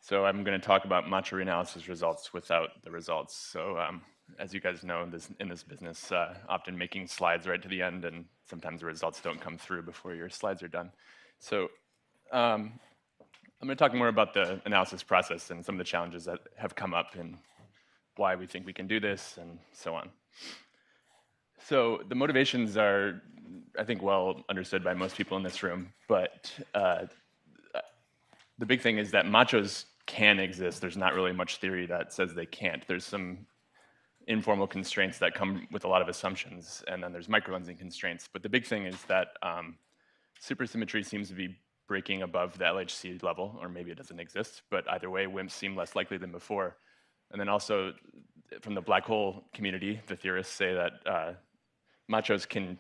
So I'm going to talk about macho reanalysis results without the results. So as you guys know, in this business, often making slides right to the end, and sometimes the results don't come through before your slides are done. So I'm going to talk more about the analysis process and some of the challenges that have come up and why we think we can do this and so on. So the motivations are, I think, well understood by most people in this room, but the big thing is that machos can exist. There's not really much theory that says they can't. There's some informal constraints that come with a lot of assumptions, and then there's microlensing constraints. But the big thing is that supersymmetry seems to be breaking above the LHC level, or maybe it doesn't exist, but either way, WIMPs seem less likely than before. And then also, from the black hole community, the theorists say that machos can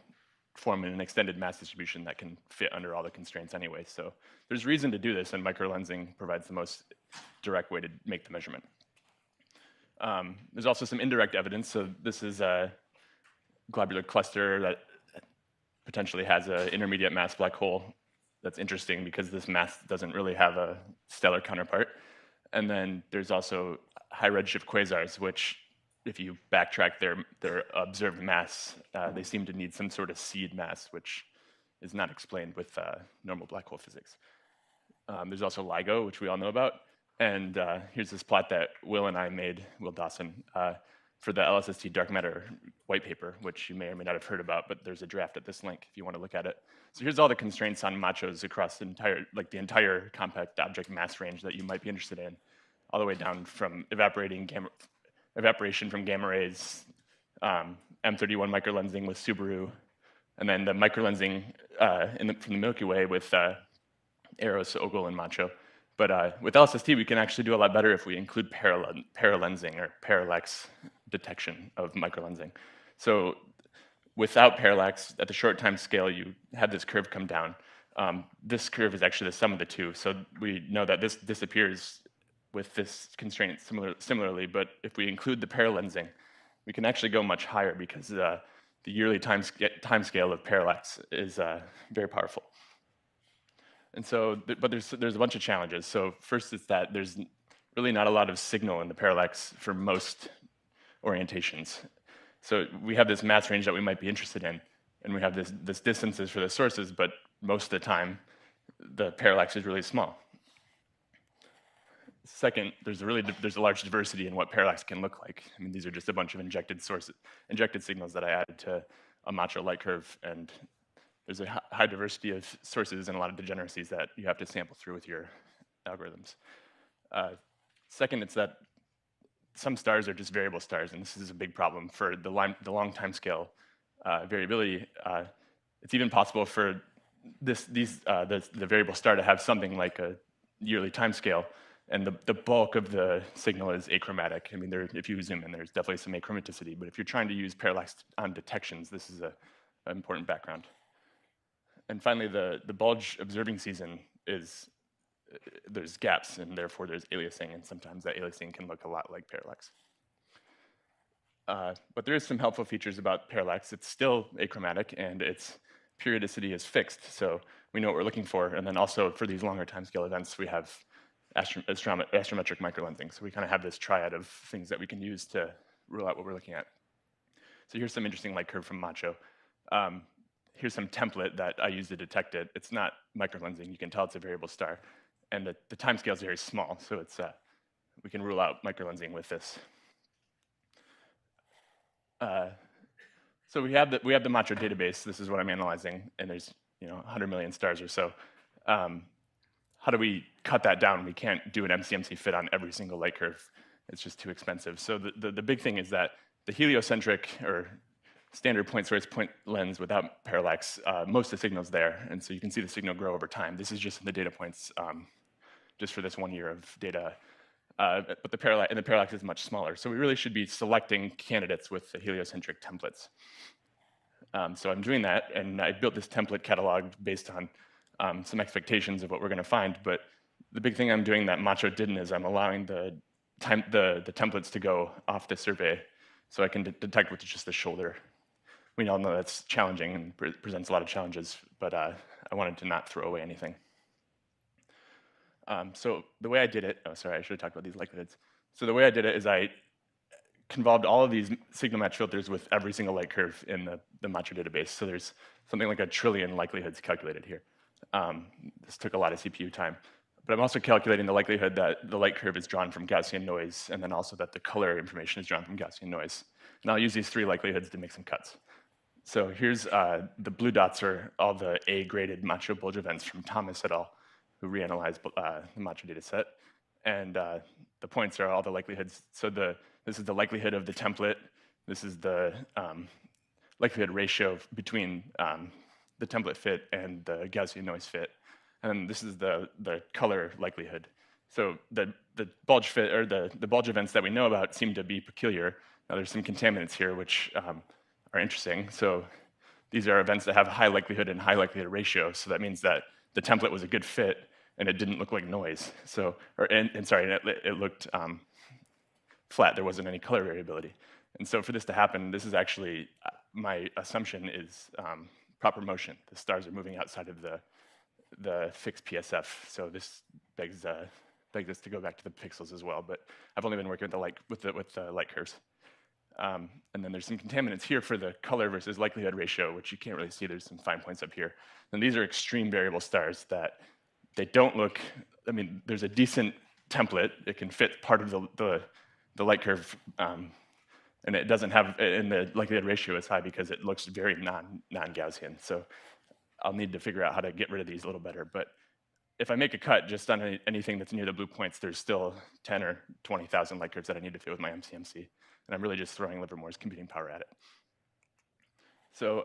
form an extended mass distribution that can fit under all the constraints anyway. So there's reason to do this, and microlensing provides the most direct way to make the measurement. There's also some indirect evidence. So this is a globular cluster that potentially has an intermediate mass black hole. That's interesting because this mass doesn't really have a stellar counterpart. And then there's also high redshift quasars, which, if you backtrack their observed mass, they seem to need some sort of seed mass, which is not explained with normal black hole physics. There's also LIGO, which we all know about. And here's this plot that Will and I made, Will Dawson, for the LSST dark matter white paper, which you may or may not have heard about, but there's a draft at this link if you want to look at it. So here's all the constraints on machos across the entire compact object mass range that you might be interested in, all the way down from evaporation from gamma rays, M31 microlensing with Subaru, and then the microlensing from the Milky Way with Eros, Ogle, and Macho. But with LSST, we can actually do a lot better if we include paralensing or parallax detection of microlensing. So without parallax, at the short time scale, you have this curve come down. This curve is actually the sum of the two. So we know that this disappears with this constraint similarly, but if we include the paralensing, we can actually go much higher because the yearly time scale of parallax is very powerful. And so, but there's a bunch of challenges. So first is that there's really not a lot of signal in the parallax for most orientations. So we have this mass range that we might be interested in, and we have this distances for the sources, but most of the time, the parallax is really small. Second, there's a large diversity in what parallax can look like. I mean, these are just a bunch of injected signals that I added to a macho light curve, and there's a high diversity of sources and a lot of degeneracies that you have to sample through with your algorithms. Second, it's that some stars are just variable stars, and this is a big problem for the long time scale variability. It's even possible for the variable star to have something like a yearly time scale, and the bulk of the signal is achromatic. I mean, if you zoom in, there's definitely some achromaticity, but if you're trying to use parallax on detections, this is an important background. And finally, the bulge observing season there's gaps, and therefore there's aliasing, and sometimes that aliasing can look a lot like parallax. But there is some helpful features about parallax. It's still achromatic, and its periodicity is fixed, so we know what we're looking for. And then also for these longer timescale events, we have astrometric microlensing. So we kind of have this triad of things that we can use to rule out what we're looking at. So here's some interesting light curve from Macho. Here's some template that I use to detect it. It's not microlensing. You can tell it's a variable star. And the time scale is very small, so we can rule out microlensing with this. So we have the Macho database. This is what I'm analyzing, and there's 100 million stars or so. How do we cut that down? We can't do an MCMC fit on every single light curve. It's just too expensive. So the big thing is that the heliocentric or standard point source point lens without parallax, most of the signal's there, and so you can see the signal grow over time. This is just in the data points, just for this 1 year of data. But the parallax is much smaller. So we really should be selecting candidates with the heliocentric templates. So I'm doing that, and I built this template catalog based on some expectations of what we're going to find. But the big thing I'm doing that Macho didn't is I'm allowing the templates to go off the survey, so I can detect with just the shoulder. We all know that's challenging and presents a lot of challenges, but I wanted to not throw away anything. So the way I did it, oh, sorry, I should have talked about these likelihoods. So the way I did it is I convolved all of these signal match filters with every single light curve in the Macho database. So there's something like 1 trillion likelihoods calculated here. This took a lot of CPU time. But I'm also calculating the likelihood that the light curve is drawn from Gaussian noise, and then also that the color information is drawn from Gaussian noise. And I'll use these 3 likelihoods to make some cuts. So here's the blue dots are all the A-graded Macho bulge events from Thomas et al., who reanalyzed the Macho data set. And the points are all the likelihoods. So this is the likelihood of the template. This is the likelihood ratio between the template fit and the Gaussian noise fit. And this is the color likelihood. So the bulge fit, or the bulge events that we know about seem to be peculiar. Now there's some contaminants here which are interesting. So these are events that have high likelihood and high likelihood ratio. So that means that the template was a good fit and it didn't look like noise. So, it looked flat. There wasn't any color variability. And so for this to happen, this is actually, my assumption is proper motion. The stars are moving outside of the fixed PSF. So this begs us to go back to the pixels as well. But I've only been working with the light curves. And then there's some contaminants here for the color versus likelihood ratio, which you can't really see. There's some fine points up here. And these are extreme variable stars that they don't look, I mean, there's a decent template. It can fit part of the light curve, and it doesn't have, and the likelihood ratio is high because it looks very non-Gaussian. So I'll need to figure out how to get rid of these a little better. But if I make a cut just on anything that's near the blue points, there's still 10 or 20,000 light curves that I need to fit with my MCMC. And I'm really just throwing Livermore's computing power at it. So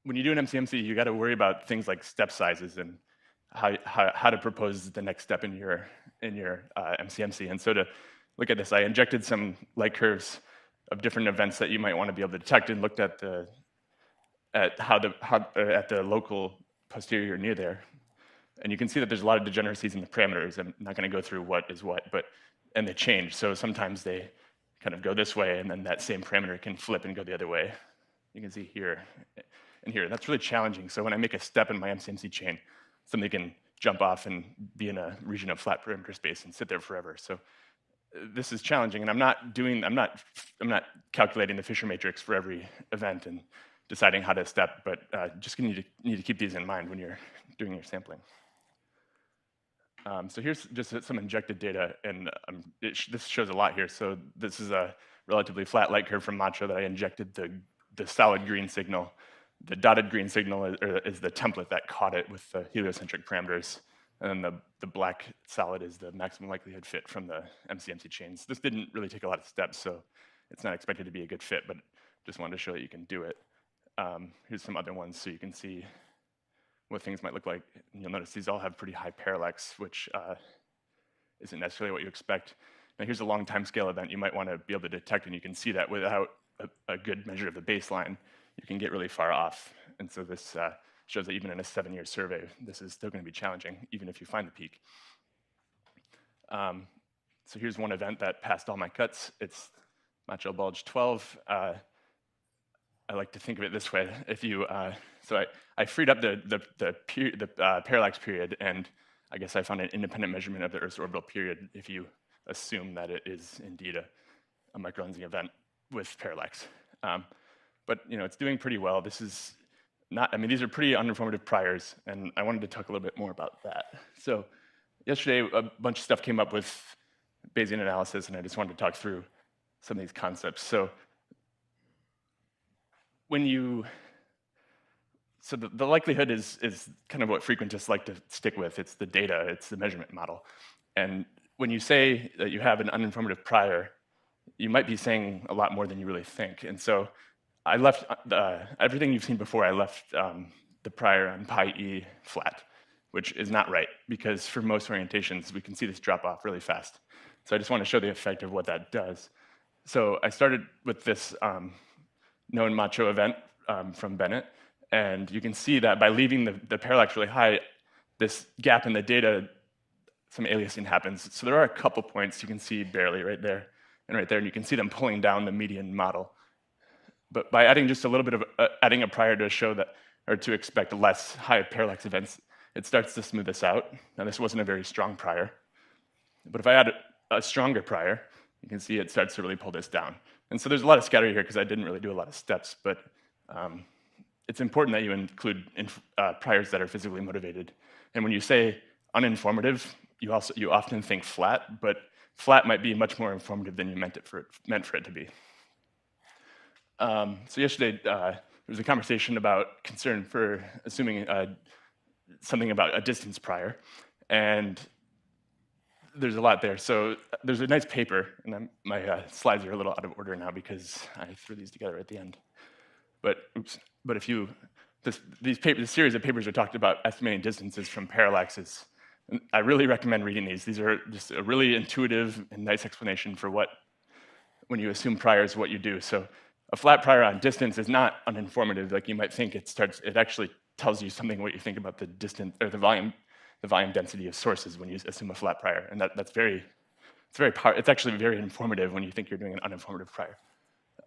when you do an MCMC, you got to worry about things like step sizes and how to propose the next step in your MCMC. And so to look at this, I injected some light curves of different events that you might want to be able to detect, and looked at the local posterior near there. And you can see that there's a lot of degeneracies in the parameters. I'm not going to go through what is what, and they change. So sometimes they kind of go this way, and then that same parameter can flip and go the other way. You can see here and here. That's really challenging. So when I make a step in my MCMC chain, something can jump off and be in a region of flat perimeter space and sit there forever. So this is challenging, and I'm not calculating the Fisher matrix for every event and deciding how to step, but just need to keep these in mind when you're doing your sampling. So here's just some injected data, and this shows a lot here. So this is a relatively flat light curve from Macho that I injected the solid green signal. The dotted green signal is the template that caught it with the heliocentric parameters. And then the black solid is the maximum likelihood fit from the MCMC chains. This didn't really take a lot of steps, so it's not expected to be a good fit, but just wanted to show that you can do it. Here's some other ones so you can see what things might look like. And you'll notice these all have pretty high parallax, which isn't necessarily what you expect. Now here's a long time scale event you might want to be able to detect, and you can see that without a good measure of the baseline, you can get really far off. And so this shows that even in a 7-year survey, this is still going to be challenging, even if you find the peak. So here's one event that passed all my cuts. It's Macho bulge 12. I like to think of it this way. If you, so I freed up the parallax period, and I guess I found an independent measurement of the Earth's orbital period if you assume that it is indeed a microlensing event with parallax. But it's doing pretty well. This is not, these are pretty uninformative priors, and I wanted to talk a little bit more about that. So yesterday, a bunch of stuff came up with Bayesian analysis, and I just wanted to talk through some of these concepts. So the likelihood is kind of what frequentists like to stick with. It's the data, it's the measurement model. And when you say that you have an uninformative prior, you might be saying a lot more than you really think. And so I left everything you've seen before. I left the prior on pi e flat, which is not right, because for most orientations, we can see this drop off really fast. So I just want to show the effect of what that does. So I started with this known Macho event from Bennett, and you can see that by leaving the parallax really high, this gap in the data, some aliasing happens. So there are a couple points you can see barely right there and right there, and you can see them pulling down the median model. But by adding just a little bit of adding a prior to show that, or to expect less high parallax events, it starts to smooth this out. Now, this wasn't a very strong prior, but if I add a stronger prior, you can see it starts to really pull this down. And so there's a lot of scatter here because I didn't really do a lot of steps, but it's important that you include priors that are physically motivated. And when you say uninformative, you often think flat, but flat might be much more informative than you meant for it to be. So yesterday, there was a conversation about concern for assuming something about a distance prior, and there's a lot there. So there's a nice paper, and my slides are a little out of order now because I threw these together at the end. But if you, this series of papers are talked about estimating distances from parallaxes. And I really recommend reading these. These are just a really intuitive and nice explanation for when you assume priors, what you do. So a flat prior on distance is not uninformative like you might think. It actually tells you something what you think about the distance or the volume density of sources when you assume a flat prior, and it's actually very informative when you think you're doing an uninformative prior.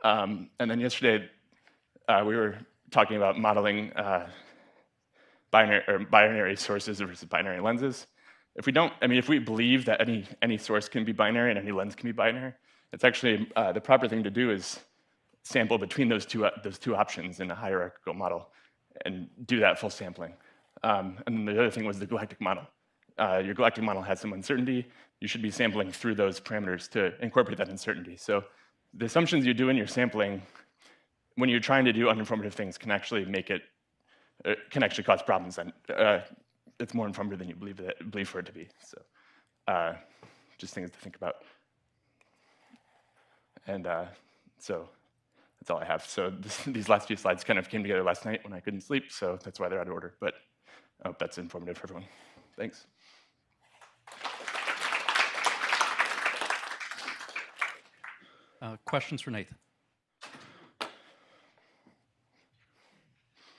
And then yesterday we were talking about modeling binary sources versus binary lenses. If we believe that any source can be binary and any lens can be binary, it's actually the proper thing to do is sample between those two options in a hierarchical model and do that full sampling. And then the other thing was the galactic model. Your galactic model has some uncertainty. You should be sampling through those parameters to incorporate that uncertainty. So the assumptions you do in your sampling, when you're trying to do uninformative things, can actually cause problems. And it's more informative than you believe for it to be. So just things to think about. And so that's all I have. So these last few slides kind of came together last night when I couldn't sleep, so that's why they're out of order. But I hope that's informative for everyone. Thanks. Questions for Nathan?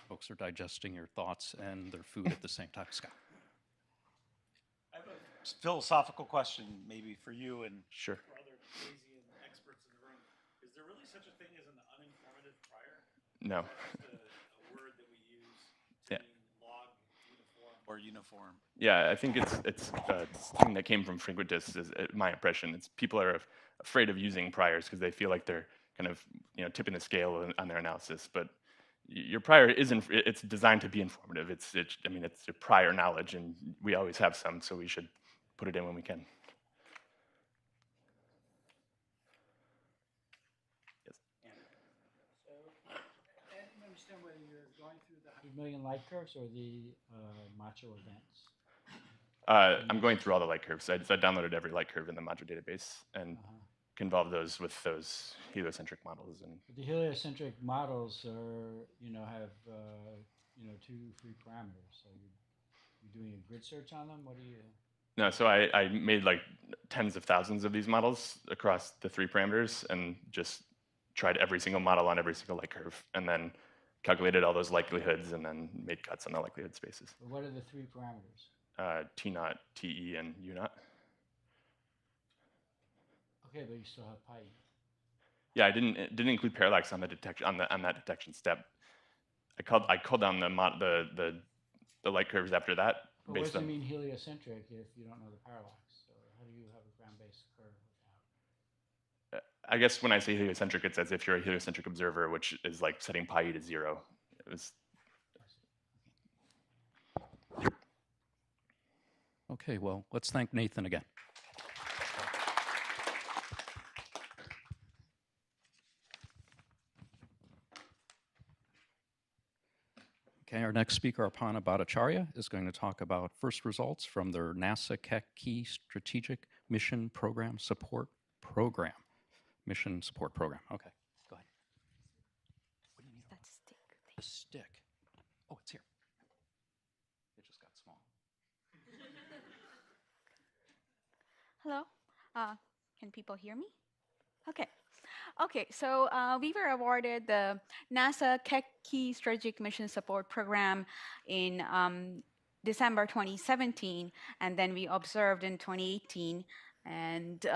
Folks are digesting your thoughts and their food at the same time. Scott. I have a philosophical question maybe for you and sure. For other Bayesian experts in the room. Is there really such a thing as an uninformative prior? No. That's a word that we use to mean log uniform or uniform. Yeah, I think it's a thing that came from frequentists, is my impression. People are afraid of using priors because they feel like they're kind of tipping the scale on their analysis. But your prior it's designed to be informative. It's your prior knowledge, and we always have some, so we should put it in when we can. Yes. So I didn't understand whether you're going through the 100 million light curves or the Macho events. I'm going through all the light curves. I downloaded every light curve in the Macho database and convolve those with those heliocentric models. And but the heliocentric models are, have 2-3 parameters. So you're doing a grid search on them. What do you? No, so I made like tens of thousands of these models across the 3 parameters and just tried every single model on every single light curve, and then calculated all those likelihoods and then made cuts on the likelihood spaces. But what are the 3 parameters? T0, TE, and U0. Okay, but you still have pi. Yeah, I didn't include parallax on the detection on that detection step. I called down the light curves after that. But what does it mean heliocentric if you don't know the parallax? So how do you have a ground-based curve without? I guess when I say heliocentric, it's as if you're a heliocentric observer, which is like setting pi e to 0. Okay, well, let's thank Nathan again. Okay, our next speaker, Aparna Bhattacharya, is going to talk about first results from their NASA Keck Strategic Mission Program Support Program. Mission Support Program. Okay, go ahead. What do you need? That stick. The stick. Oh, it's here. It just got small. Hello. Can people hear me? Okay. Okay, so we were awarded the NASA Keck Strategic Mission Support Program in December 2017, and then we observed in 2018. And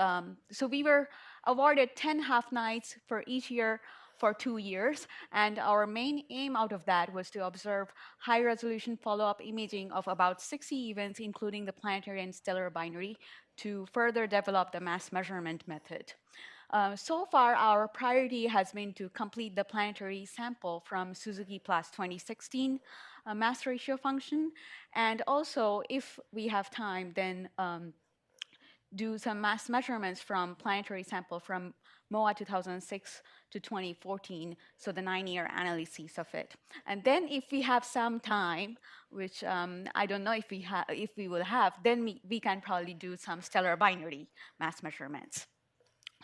so we were awarded 10 half nights for each year for 2 years. And our main aim out of that was to observe high-resolution follow-up imaging of about 60 events, including the planetary and stellar binary, to further develop the mass measurement method. So far, our priority has been to complete the planetary sample from Suzuki Plus 2016 mass ratio function, and also, if we have time, then do some mass measurements from planetary sample from MOA 2006 to 2014, so the 9-year analysis of it. And then if we have some time, which I don't know if we will have, then we can probably do some stellar binary mass measurements.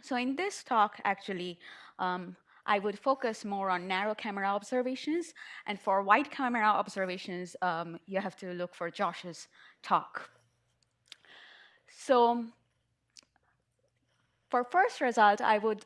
So in this talk, actually, I would focus more on narrow camera observations, and for wide camera observations, you have to look for Josh's talk. So for first result, I would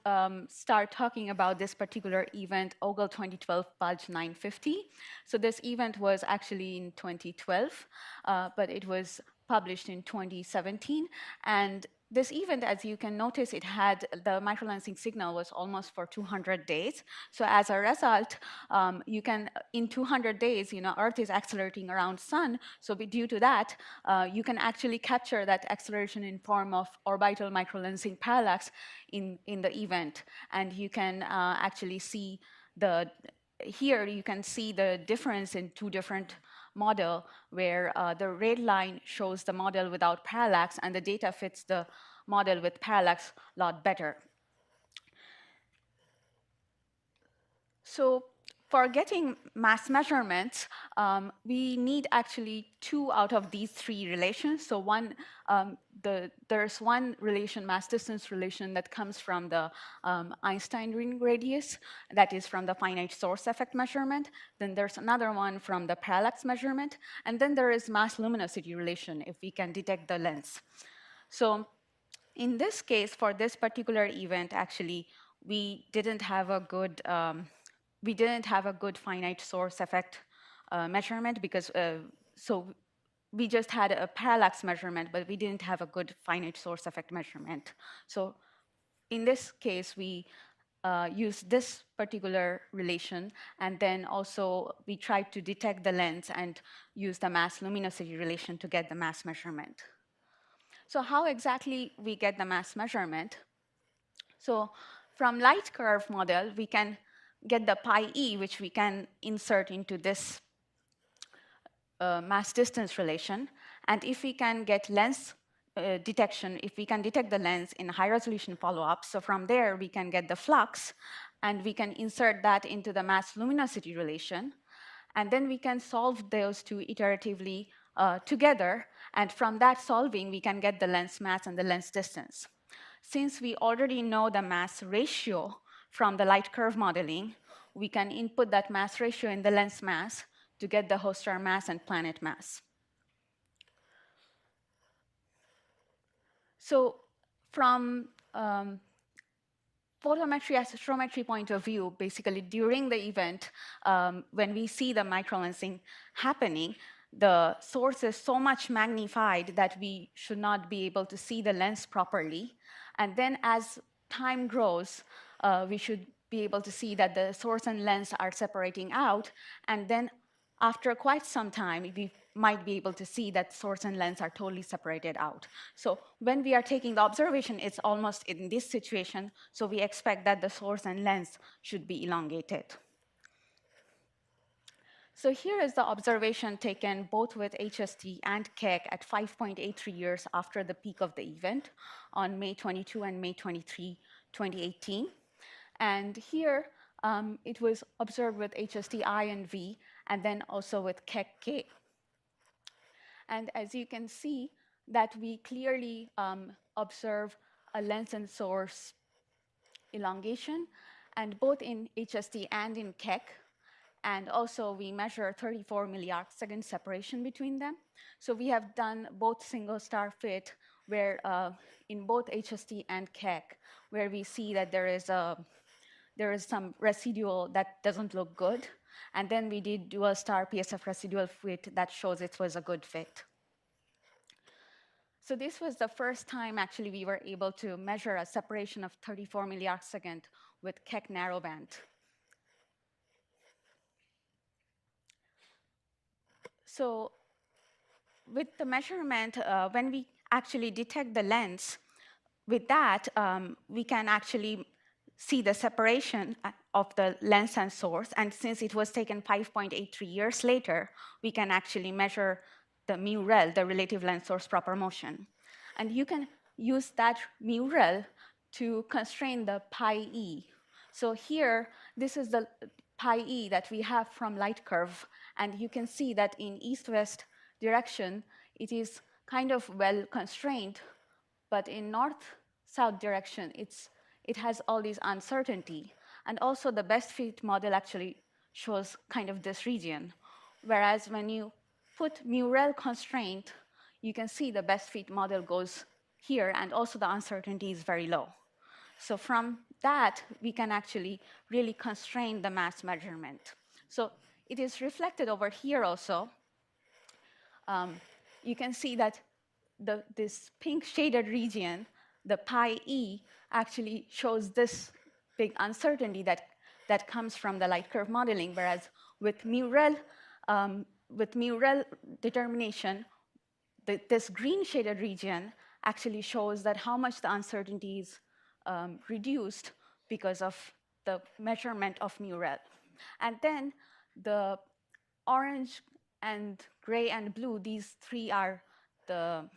start talking about this particular event, OGLE 2012 Bulge 950. So this event was actually in 2012, but it was published in 2017. And this event, as you can notice, it had the microlensing signal was almost for 200 days. So as a result, you can, in 200 days, Earth is accelerating around Sun. So due to that, you can actually capture that acceleration in form of orbital microlensing parallax in the event. And you can actually see here you can see the difference in two different model where the red line shows the model without parallax and the data fits the model with parallax a lot better. So for getting mass measurements, we need actually 2 out of these 3 relations. So one, there's one relation, mass distance relation, that comes from the Einstein ring radius, that is from the finite source effect measurement. Then there's another one from the parallax measurement. And then there is mass luminosity relation, if we can detect the lens. So in this case, for this particular event, actually, we didn't have a good finite source effect measurement because so we just had a parallax measurement, but we didn't have a good finite source effect measurement. So in this case, we used this particular relation, and then also we tried to detect the lens and use the mass luminosity relation to get the mass measurement. So how exactly we get the mass measurement? So from light curve model, we can get the pi e, which we can insert into this mass distance relation. And if we can get lens detection, if we can detect the lens in high resolution follow-up, so from there we can get the flux, and we can insert that into the mass luminosity relation. And then we can solve those two iteratively together. And from that solving, we can get the lens mass and the lens distance. Since we already know the mass ratio from the light curve modeling, we can input that mass ratio in the lens mass to get the host star mass and planet mass. So from photometry astrometry point of view, basically during the event, when we see the microlensing happening, the source is so much magnified that we should not be able to see the lens properly. And then as time grows, we should be able to see that the source and lens are separating out. And then after quite some time, we might be able to see that source and lens are totally separated out. So when we are taking the observation, it's almost in this situation. So we expect that the source and lens should be elongated. So here is the observation taken both with HST and Keck at 5.83 years after the peak of the event on May 22 and May 23, 2018. And here it was observed with HST I and V, and then also with Keck K. And as you can see, that we clearly observe a lens and source elongation, and both in HST and in Keck. And also, we measure 34 milliarcsecond separation between them. So we have done both single star fit, where in both HST and Keck, where we see that there is some residual that doesn't look good. And then we did dual star PSF residual fit that shows it was a good fit. So this was the first time, actually, we were able to measure a separation of 34 milliarcsecond with Keck narrowband. So with the measurement, when we actually detect the lens, with that, we can actually see the separation of the lens and source. And since it was taken 5.83 years later, we can actually measure the mu-rel, the relative lens-source proper motion. And you can use that mu-rel to constrain the pi e. So here, this is the pi e that we have from light curve. And you can see that in east-west direction, it is kind of well constrained. But in north-south direction, it has all these uncertainty. And also the best fit model actually shows kind of this region. Whereas when you put mu-rel constraint, you can see the best fit model goes here, and also the uncertainty is very low. So from that, we can actually really constrain the mass measurement. So it is reflected over here also. You can see that this pink shaded region, the pi e, actually shows this big uncertainty that comes from the light curve modeling, whereas with mu-rel determination, this green shaded region actually shows that how much the uncertainty is reduced because of the measurement of mu-rel. And then the orange and gray and blue, these three are the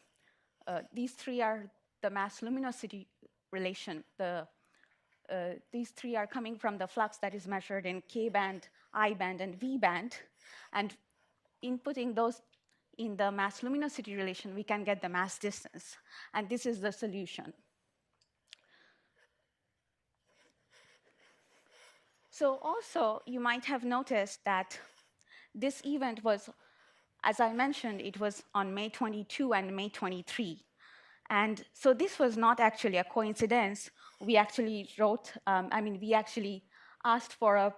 mass luminosity relation. These three are coming from the flux that is measured in K band, I band, and V band. And inputting those in the mass luminosity relation, we can get the mass distance. And this is the solution. So also, you might have noticed that this event was, as I mentioned, it was on May 22 and May 23. And so this was not actually a coincidence. We actually we actually asked for a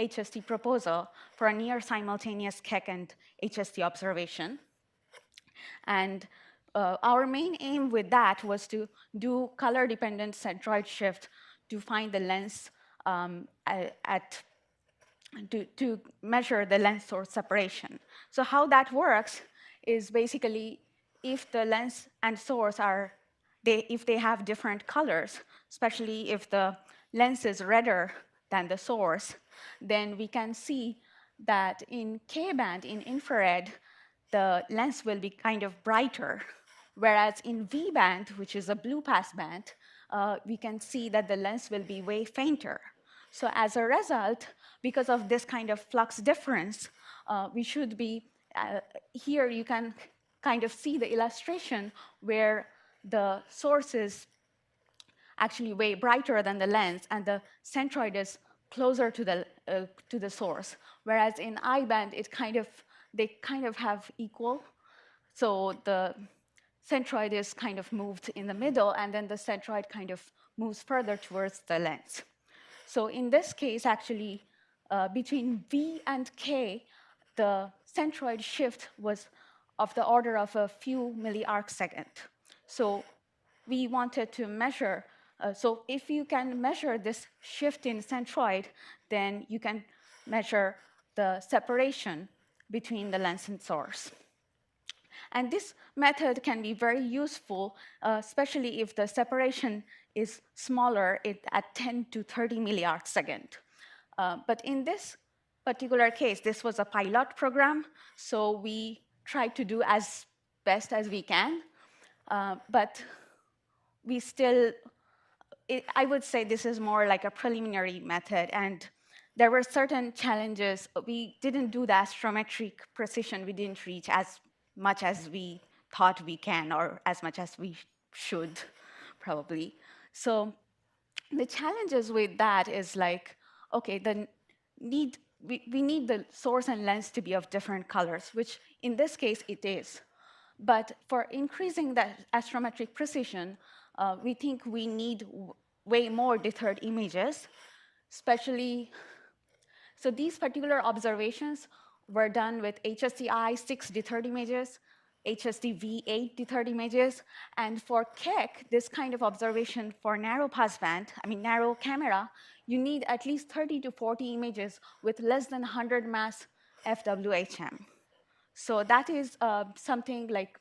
HST proposal for a near simultaneous Keck and HST observation. And our main aim with that was to do color-dependent centroid shift to find the lens to measure the lens source separation. So how that works is basically if the lens and source if they have different colors, especially if the lens is redder than the source, then we can see that in K band, in infrared, the lens will be kind of brighter, whereas in V band, which is a blue pass band, we can see that the lens will be way fainter. So as a result, because of this kind of flux difference, we should be, here you can kind of see the illustration where the source is actually way brighter than the lens, and the centroid is closer to the source. Whereas in I band, they kind of have equal. So the centroid is kind of moved in the middle, and then the centroid kind of moves further towards the lens. So in this case, actually, between V and K, the centroid shift was of the order of a few milliarcsecond. So we wanted to measure, so if you can measure this shift in centroid, then you can measure the separation between the lens and source. And this method can be very useful, especially if the separation is smaller at 10 to 30 milliarcsecond. But in this particular case, this was a pilot program, so we tried to do as best as we can. But we still, I would say this is more like a preliminary method, and there were certain challenges. We didn't do the astrometric precision. We didn't reach as much as we thought we can, or as much as we should, probably. So the challenges with that is like, okay, we need the source and lens to be of different colors, which in this case it is. But for increasing the astrometric precision, we think we need way more deterred images, especially, so these particular observations were done with HST-I 6 deterred images, HST-V 8 deterred images, and for Keck, this kind of observation for narrow passband, narrow camera, you need at least 30 to 40 images with less than 100 mass FWHM. So that is something like,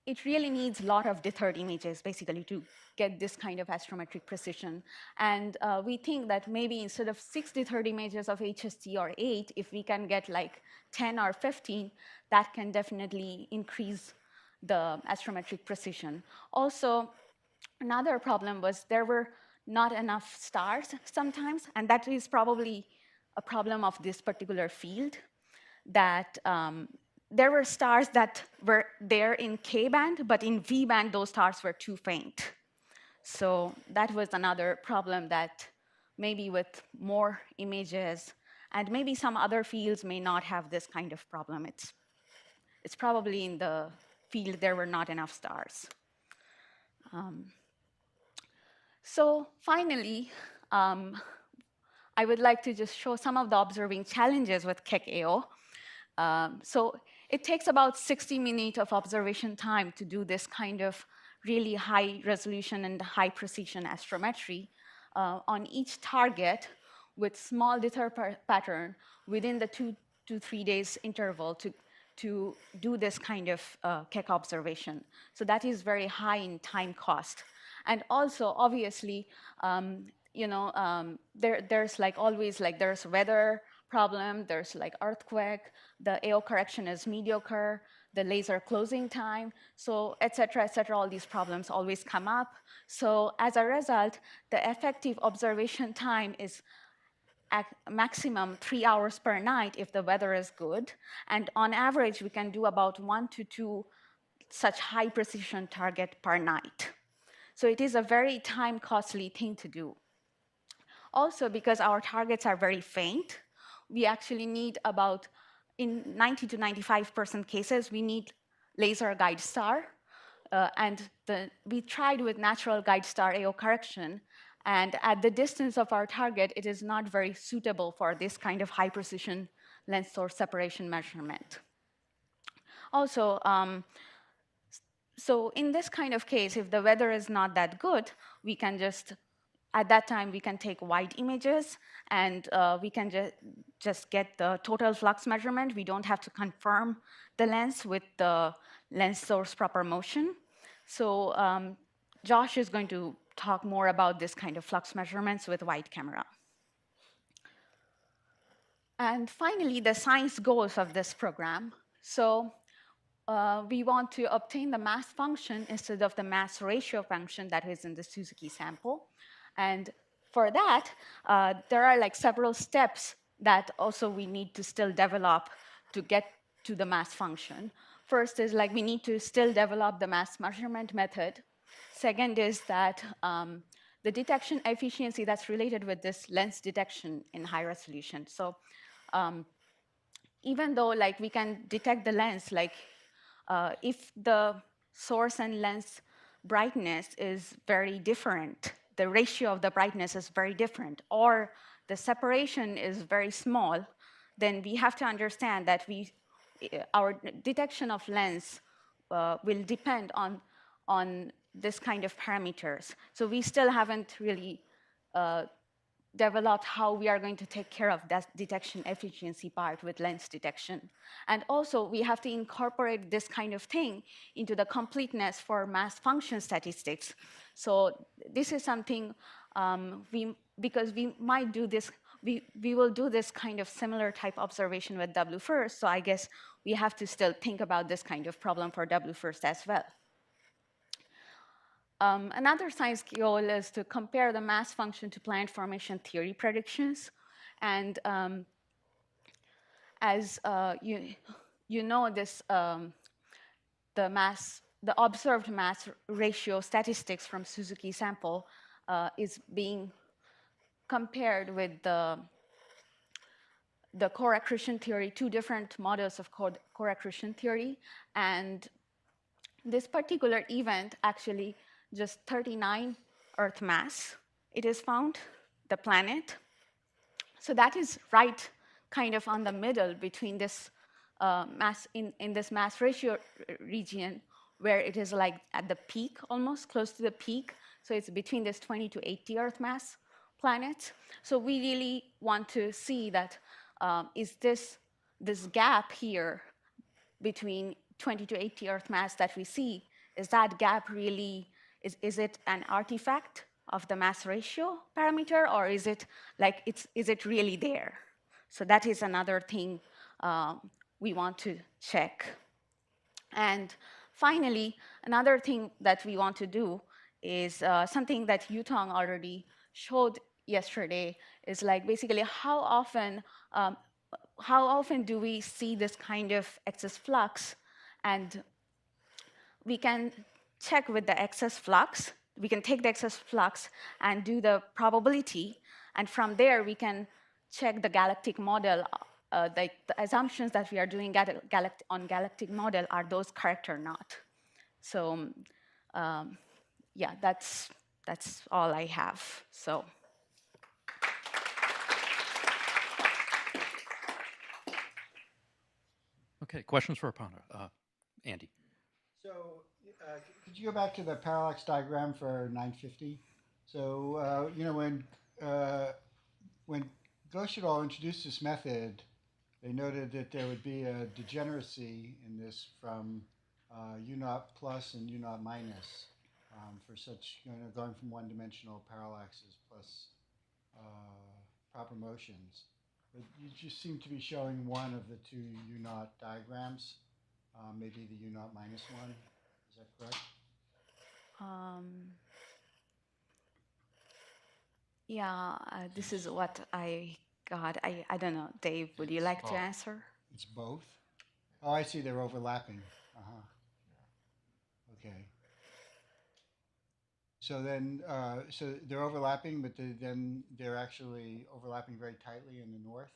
it really needs a lot of deterred images, basically, to get this kind of astrometric precision. And we think that maybe instead of 6 deterred images of HST or 8, if we can get like 10 or 15, that can definitely increase the astrometric precision. Also, another problem was there were not enough stars sometimes, and that is probably a problem of this particular field, that there were stars that were there in K band, but in V band, those stars were too faint. So that was another problem, that maybe with more images, and maybe some other fields may not have this kind of problem. It's probably in the field there were not enough stars. So finally, I would like to just show some of the observing challenges with Keck AO. So it takes about 60 minutes of observation time to do this kind of really high resolution and high precision astrometry on each target with small deter pattern within the 2 to 3 days interval to do this kind of Keck observation. So that is very high in time cost. And also, obviously, there's like always, like there's weather problem, there's like earthquake, the AO correction is mediocre, the laser closing time, so et cetera, all these problems always come up. So as a result, the effective observation time is at maximum 3 hours per night if the weather is good. And on average, we can do about 1 to 2 such high precision target per night. So it is a very time costly thing to do. Also, because our targets are very faint, we actually need about, in 90 to 95% cases, we need laser guide star. We tried with natural guide star AO correction, and at the distance of our target, it is not very suitable for this kind of high precision lens source separation measurement. Also, so in this kind of case, if the weather is not that good, we can just, at that time, we can take wide images, and we can just get the total flux measurement. We don't have to confirm the lens with the lens source proper motion. So Josh is going to talk more about this kind of flux measurements with wide camera. And finally, the science goals of this program. So we want to obtain the mass function instead of the mass ratio function that is in the Suzuki sample. And for that, there are like several steps that also we need to still develop to get to the mass function. First is like we need to still develop the mass measurement method. Second is that the detection efficiency that's related with this lens detection in high resolution. So even though like we can detect the lens, like if the source and lens brightness is very different, the ratio of the brightness is very different, or the separation is very small, then we have to understand that our detection of lens will depend on this kind of parameters. So we still haven't really developed how we are going to take care of that detection efficiency part with lens detection. And also, we have to incorporate this kind of thing into the completeness for mass function statistics. So this is something because we might do this, we will do this kind of similar type observation with W first. So I guess we have to still think about this kind of problem for W first as well. Another science goal is to compare the mass function to planet formation theory predictions. And as you know, this the observed mass ratio statistics from Suzuki sample is being compared with the core accretion theory, 2 different models of core accretion theory. And this particular event actually just 39 Earth mass, it is found, the planet. So that is right kind of on the middle between this mass, in this mass ratio region, where it is like at the peak, almost close to the peak. So it's between this 20 to 80 Earth mass planets. So we really want to see that is this gap here between 20 to 80 Earth mass that we see, is that gap really, is it an artifact of the mass ratio parameter, or is it like, is it really there? So that is another thing we want to check. And finally, another thing that we want to do is something that Yutong already showed yesterday, is like basically how often do we see this kind of excess flux? And we can check with the excess flux. We can take the excess flux and do the probability. And from there, we can check the galactic model. The assumptions that we are doing on galactic model, are those correct or not? So yeah, that's all I have. So. Okay, questions for Aparna? Andy. So could you go back to the parallax diagram for 950? So you know, when Ghosh et al. Introduced this method, they noted that there would be a degeneracy in this from U0 plus and U0 minus for such, you know, going from one-dimensional parallaxes plus proper motions. But you just seem to be showing one of the two U0 diagrams, maybe the U0 minus one. Is that correct? Yeah, this is what I got. I don't know. Dave, would you like to answer? It's both? Oh, I see. They're overlapping. Uh-huh. Okay. So then, so they're overlapping, but then they're actually overlapping very tightly in the north?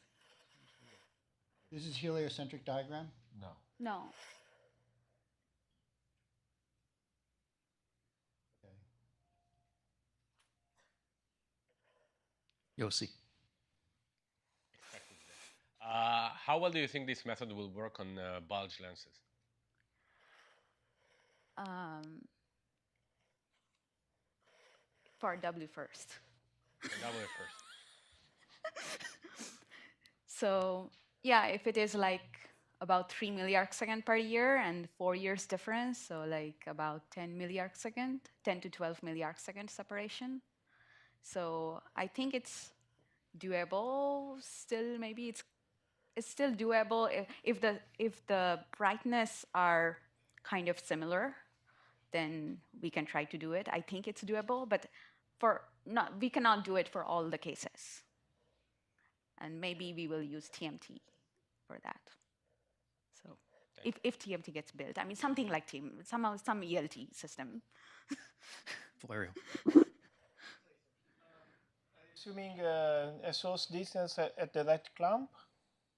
This is heliocentric diagram? No. No. Okay. Yossi. How well do you think this method will work on bulge lenses? For W first. W first. So yeah, if it is like about 3 milliarc second per year and 4 years difference, so like about 10 milliarc second, 10 to 12 milliarc second separation. So I think it's doable. Still, maybe it's still doable if the brightness are kind of similar, then we can try to do it. I think it's doable, but we cannot do it for all the cases. And maybe we will use TMT for that. So if TMT gets built, I mean something like some ELT system. Valerio. Assuming a source distance at the right clamp,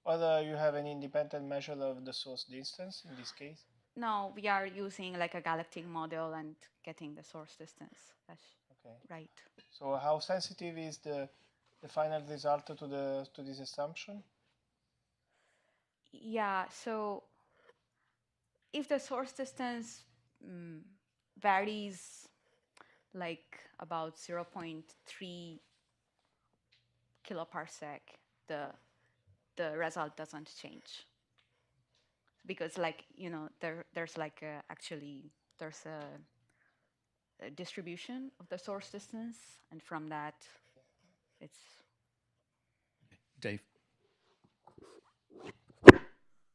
or you have an independent measure of the source distance in this case? No, we are using like a galactic model and getting the source distance. That's okay. Right. So how sensitive is the final result to this assumption? Yeah, so if the source distance varies like about 0.3 kiloparsec, the result doesn't change. Because like, you know, there's like there's a distribution of the source distance, and from that it's... Dave.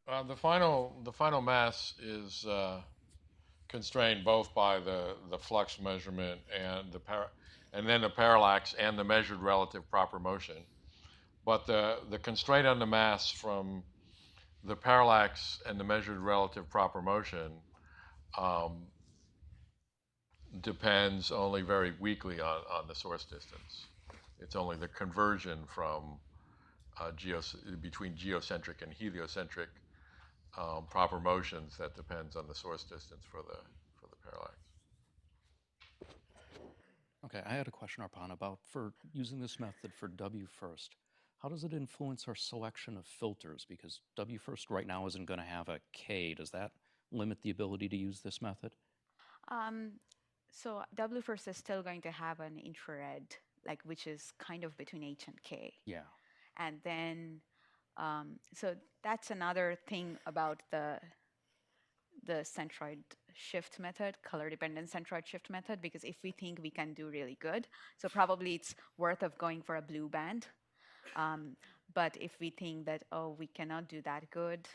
The final mass is constrained both by the flux measurement and then the parallax and the measured relative proper motion. But the constraint on the mass from the parallax and the measured relative proper motion depends only very weakly on the source distance. It's only the conversion from between geocentric and heliocentric proper motions that depends on the source distance for the parallax. Okay, I had a question, Arpan, about for using this method for W first. How does it influence our selection of filters? Because W first right now isn't going to have a K. Does that limit the ability to use this method? So W first is still going to have an infrared, like which is kind of between H and K. Yeah. And then, so that's another thing about the the centroid shift method, color-dependent centroid shift method, because if we think we can do really good, so probably it's worth of going for a blue band. But if we think that, oh, we cannot do that good,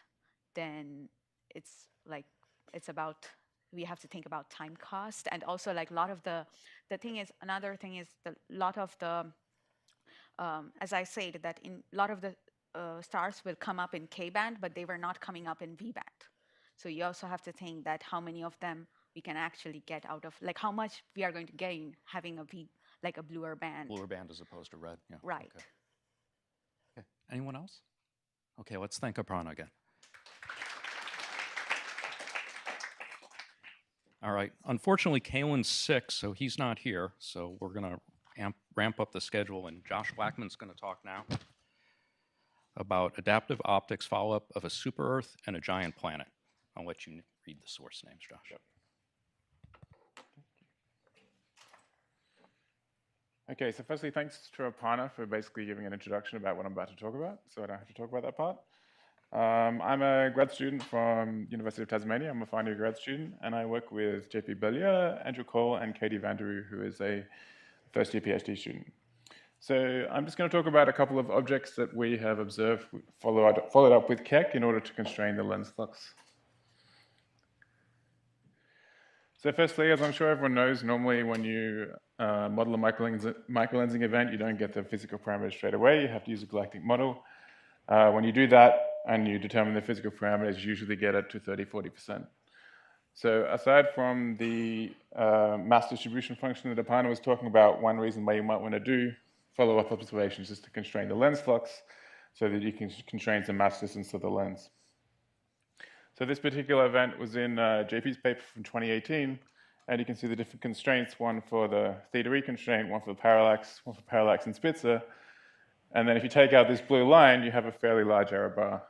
then it's like, it's about, we have to think about time cost. And also like a lot of the thing is, another thing is the lot of the, as I said, that in a lot of the stars will come up in K band, but they were not coming up in V band. So you also have to think that how many of them we can actually get out of, like how much we are going to gain having a V, like a bluer band. Bluer band as opposed to red. Yeah. Right. Okay. Okay. Anyone else? Okay, let's thank Aparna again. All right. Unfortunately, Kalen's sick, so he's not here. So we're going to ramp up the schedule, and Josh Blackman's going to talk now about adaptive optics follow-up of a super Earth and a giant planet. I'll let you read the source names, Josh. Yep. Okay, so firstly, thanks to Aparna for basically giving an introduction about what I'm about to talk about, so I don't have to talk about that part. I'm a grad student from University of Tasmania. I'm a final year grad student, and I work with JP Bellier, Andrew Cole, and Katie Vanderoo, who is a first-year PhD student. So I'm just going to talk about a couple of objects that we have observed, followed up with Keck in order to constrain the lens flux. So firstly, as I'm sure everyone knows, normally when you model a microlensing event, you don't get the physical parameters straight away. You have to use a galactic model. When you do that and you determine the physical parameters, you usually get it to 30–40%. So aside from the mass distribution function that Aparna was talking about, one reason why you might want to do follow-up observations is to constrain the lens flux so that you can constrain the mass distance of the lens. So this particular event was in JP's paper from 2018, and you can see the different constraints, one for the theta E constraint, one for the parallax, one for parallax and Spitzer. And then if you take out this blue line, you have a fairly large error bar.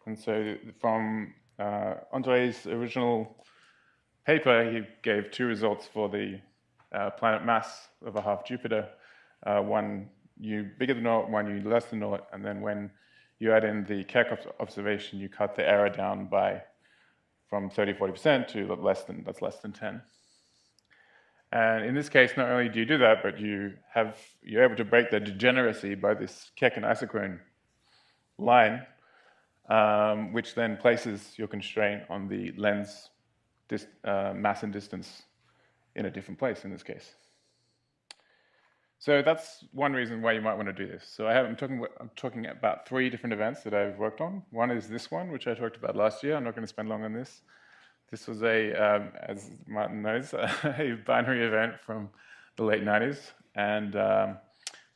And so from Andre's original paper, he gave two results for the planet mass of a half Jupiter, one U bigger than naught, one U less than naught, and then when you add in the Keck observation, you cut the error down by from 30–40% to less than 10. And in this case, not only do you do that, but you're able to break the degeneracy by this Keck and isochrone line, which then places your constraint on the lens mass and distance in a different place in this case. So that's one reason why you might want to do this. So I'm talking about three different events that I've worked on. One is this one, which I talked about last year. I'm not going to spend long on this. This was as Martin knows, a binary event from the late 90s. And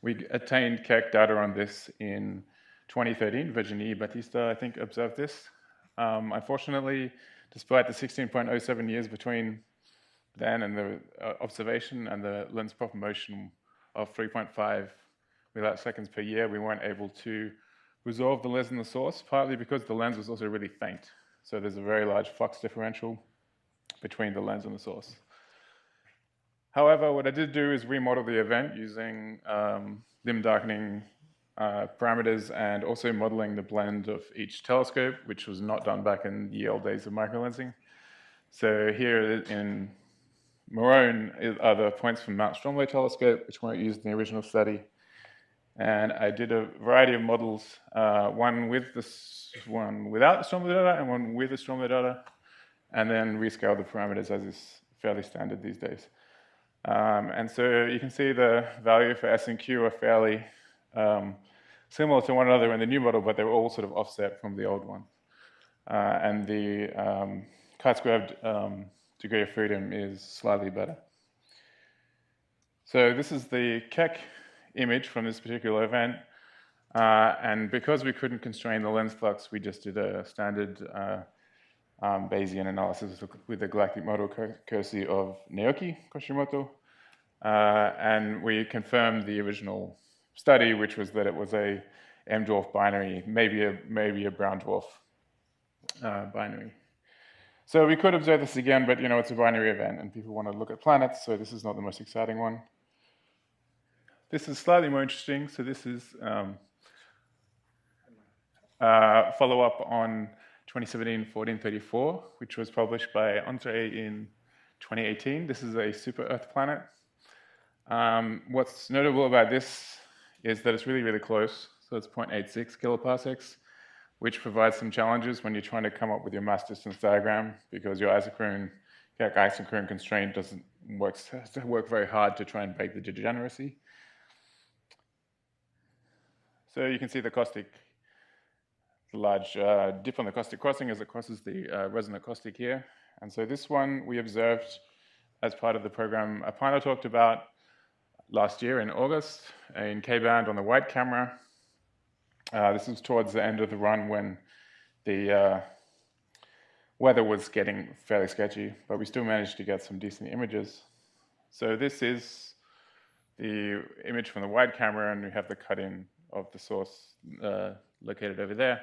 we attained Keck data on this in 2013. Virginie Batista, I think, observed this. Unfortunately, despite the 16.07 years between then and the observation and the lens proper motion of 3.5 milliseconds per year, we weren't able to resolve the lens and the source, partly because the lens was also really faint. So there's a very large flux differential between the lens and the source. However, what I did do is remodel the event using limb darkening parameters and also modeling the blend of each telescope, which was not done back in the old days of microlensing. So here in maroon are the points from Mount Stromlo telescope, which weren't used in the original study. And I did a variety of models, one without the Stromlo data and one with the Stromlo data, and then rescaled the parameters as is fairly standard these days. And so you can see the value for S and Q are fairly similar to one another in the new model, but they were all sort of offset from the old one. And the chi-squared degree of freedom is slightly better. So this is the Keck image from this particular event. And because we couldn't constrain the lens flux, we just did a standard Bayesian analysis with the galactic model courtesy of Naoki Koshimoto. And we confirmed the original study, which was that it was a M-dwarf binary, maybe a brown dwarf binary. So we could observe this again, but it's a binary event and people want to look at planets, so this is not the most exciting one. This is slightly more interesting. So this is follow-up on 2017-1434, which was published by Andre in 2018. This is a super Earth planet. What's notable about this is that it's really, really close. So it's 0.86 kiloparsecs, which provides some challenges when you're trying to come up with your mass distance diagram, because your Keck isochrone constraint doesn't has to work very hard to try and break the degeneracy. So you can see the large dip on the caustic crossing as it crosses the resonant caustic here. And so this one we observed as part of the program Apana talked about last year in August in K-band on the wide camera. This was towards the end of the run when the weather was getting fairly sketchy, but we still managed to get some decent images. So this is the image from the wide camera, and we have the cut-in of the source located over there.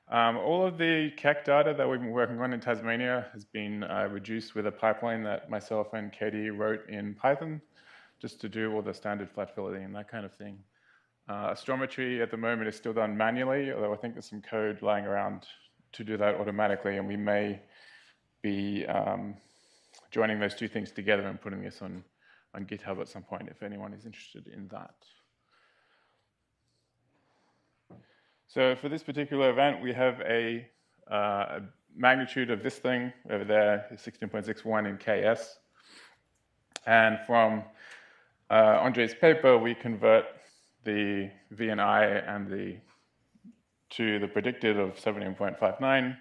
All of the Keck data that we've been working on in Tasmania has been reduced with a pipeline that myself and Katie wrote in Python, just to do all the standard flat filling and that kind of thing. Astrometry at the moment is still done manually, although I think there's some code lying around to do that automatically, and we may be joining those two things together and putting this on GitHub at some point if anyone is interested in that. So for this particular event, we have a magnitude of this thing over there is 16.61 in KS. And from Andre's paper, we convert the V and I and to the predicted of 17.59,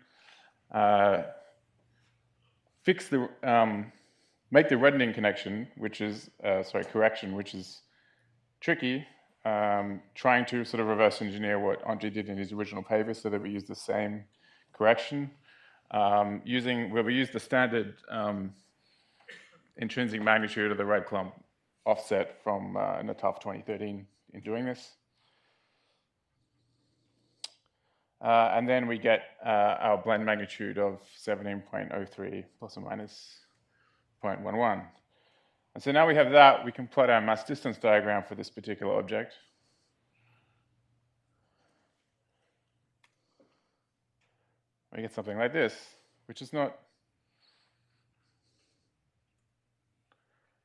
make the reddening connection, which is, correction, which is tricky, trying to sort of reverse engineer what Andre did in his original paper so that we use the same correction, where we use the standard intrinsic magnitude of the red clump offset from Natal 2013 in doing this. And then we get our blend magnitude of 17.03 plus or minus 0.11. And so now we have that, we can plot our mass distance diagram for this particular object. We get something like this, which is not,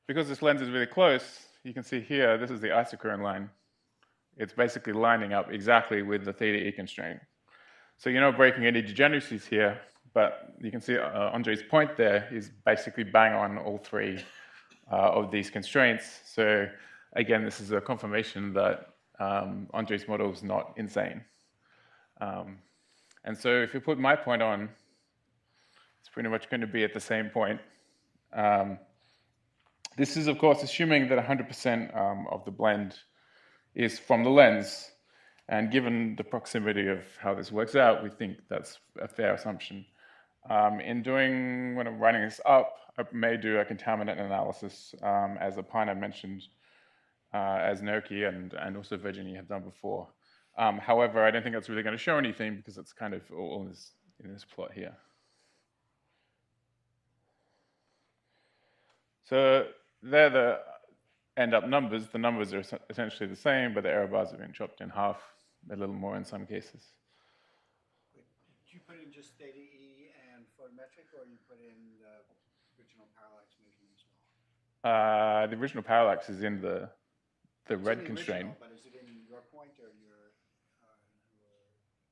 because this lens is really close, you can see here, this is the isochrone line. It's basically lining up exactly with the theta E constraint. So you're not breaking any degeneracies here, but you can see Andre's point there is basically bang on all three of these constraints. So again, this is a confirmation that Andre's model is not insane. And so if you put my point on, it's pretty much going to be at the same point. This is, of course, assuming that 100% of the blend is from the lens. And given the proximity of how this works out, we think that's a fair assumption. When I'm writing this up, I may do a contaminant analysis, as Apana mentioned, as Noki and also Virginie have done before. However, I don't think that's really going to show anything because it's kind of all in this plot here. So they're the end-up numbers. The numbers are essentially the same, but the error bars have been chopped in half, a little more in some cases. Did you put in just theta E and photometric, or you put in the original parallax measurement as well? The original parallax is in the red constraint. But is it in your point, or you're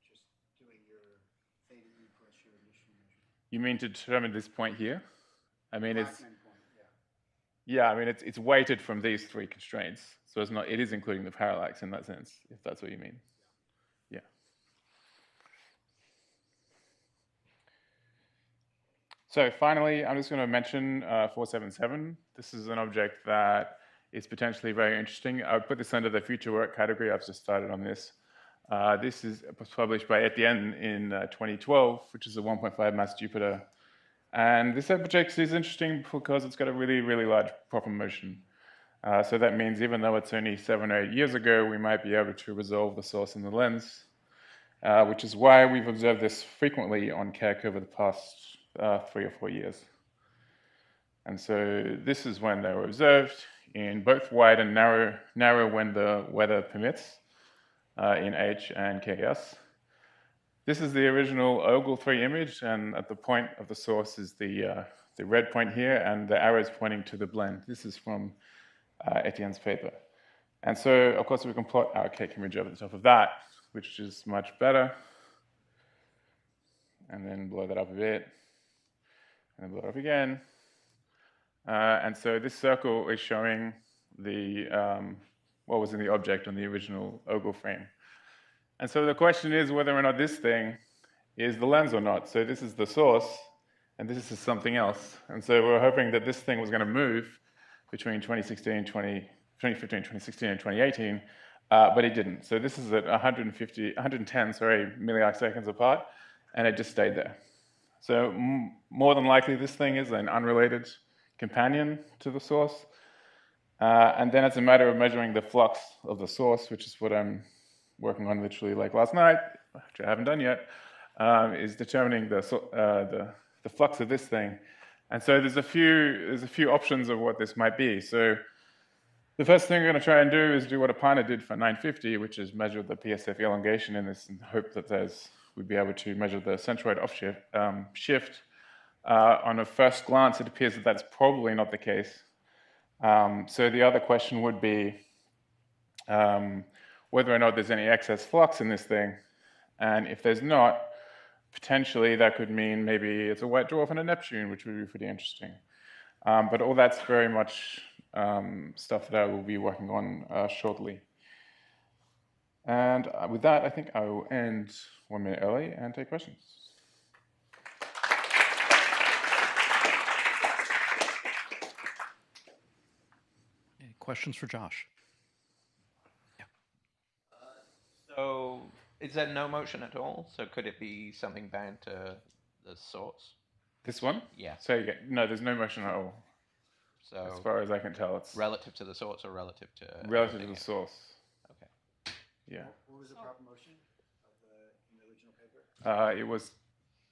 just doing your theta E plus your emission measurement? You mean to determine this point here? I mean, it's Blackman point, yeah. yeah. I mean, it's weighted from these three constraints, so it's not. It is including the parallax in that sense, if that's what you mean. Yeah. So finally, I'm just going to mention 477. This is an object that is potentially very interesting. I would put this under the future work category. I've just started on this. This was published by Etienne in 2012, which is a 1.5 mass Jupiter. And this object is interesting because it's got a really, really large proper motion. So that means even though it's only 7 or 8 years ago, we might be able to resolve the source in the lens, which is why we've observed this frequently on Keck over the past 3 or 4 years. And so this is when they were observed in both wide and narrow when the weather permits in H and KS. this is the original Ogle 3 image, and at the point of the source is the red point here, and the arrows pointing to the blend. This is from Etienne's paper. And so, of course, we can plot our Keck image over the top of that, which is much better. And then blow that up a bit, and then blow it up again. And so this circle is showing the what was in the object on the original Ogle frame. And so the question is whether or not this thing is the lens or not. So this is the source, and this is something else. And so we're hoping that this thing was going to move between 2016 and 2018, but it didn't. So this is at 110 milliarc seconds apart, and it just stayed there. So more than likely, this thing is an unrelated companion to the source. And then it's a matter of measuring the flux of the source, which is what I'm working on literally like last night, which I haven't done yet, is determining the flux of this thing. And so there's a few options of what this might be. So the first thing we're going to try and do is do what Apana did for 950, which is measure the PSF elongation in this and hope that we'd be able to measure the centroid shift. On a first glance, it appears that that's probably not the case. So the other question would be whether or not there's any excess flux in this thing. And if there's not, potentially that could mean maybe it's a white dwarf and a Neptune, which would be pretty interesting. But all that's very much stuff that I will be working on shortly. And with that, I think I will end 1 minute early and take questions. Any questions for Josh? Yeah. So is there no motion at all? So could it be something bound to the source? This one? Yeah. So no, there's no motion at all. So as far as I can tell, it's relative to the source or relative to relative to the source. Okay. Yeah. What was the proper motion in the original paper? It was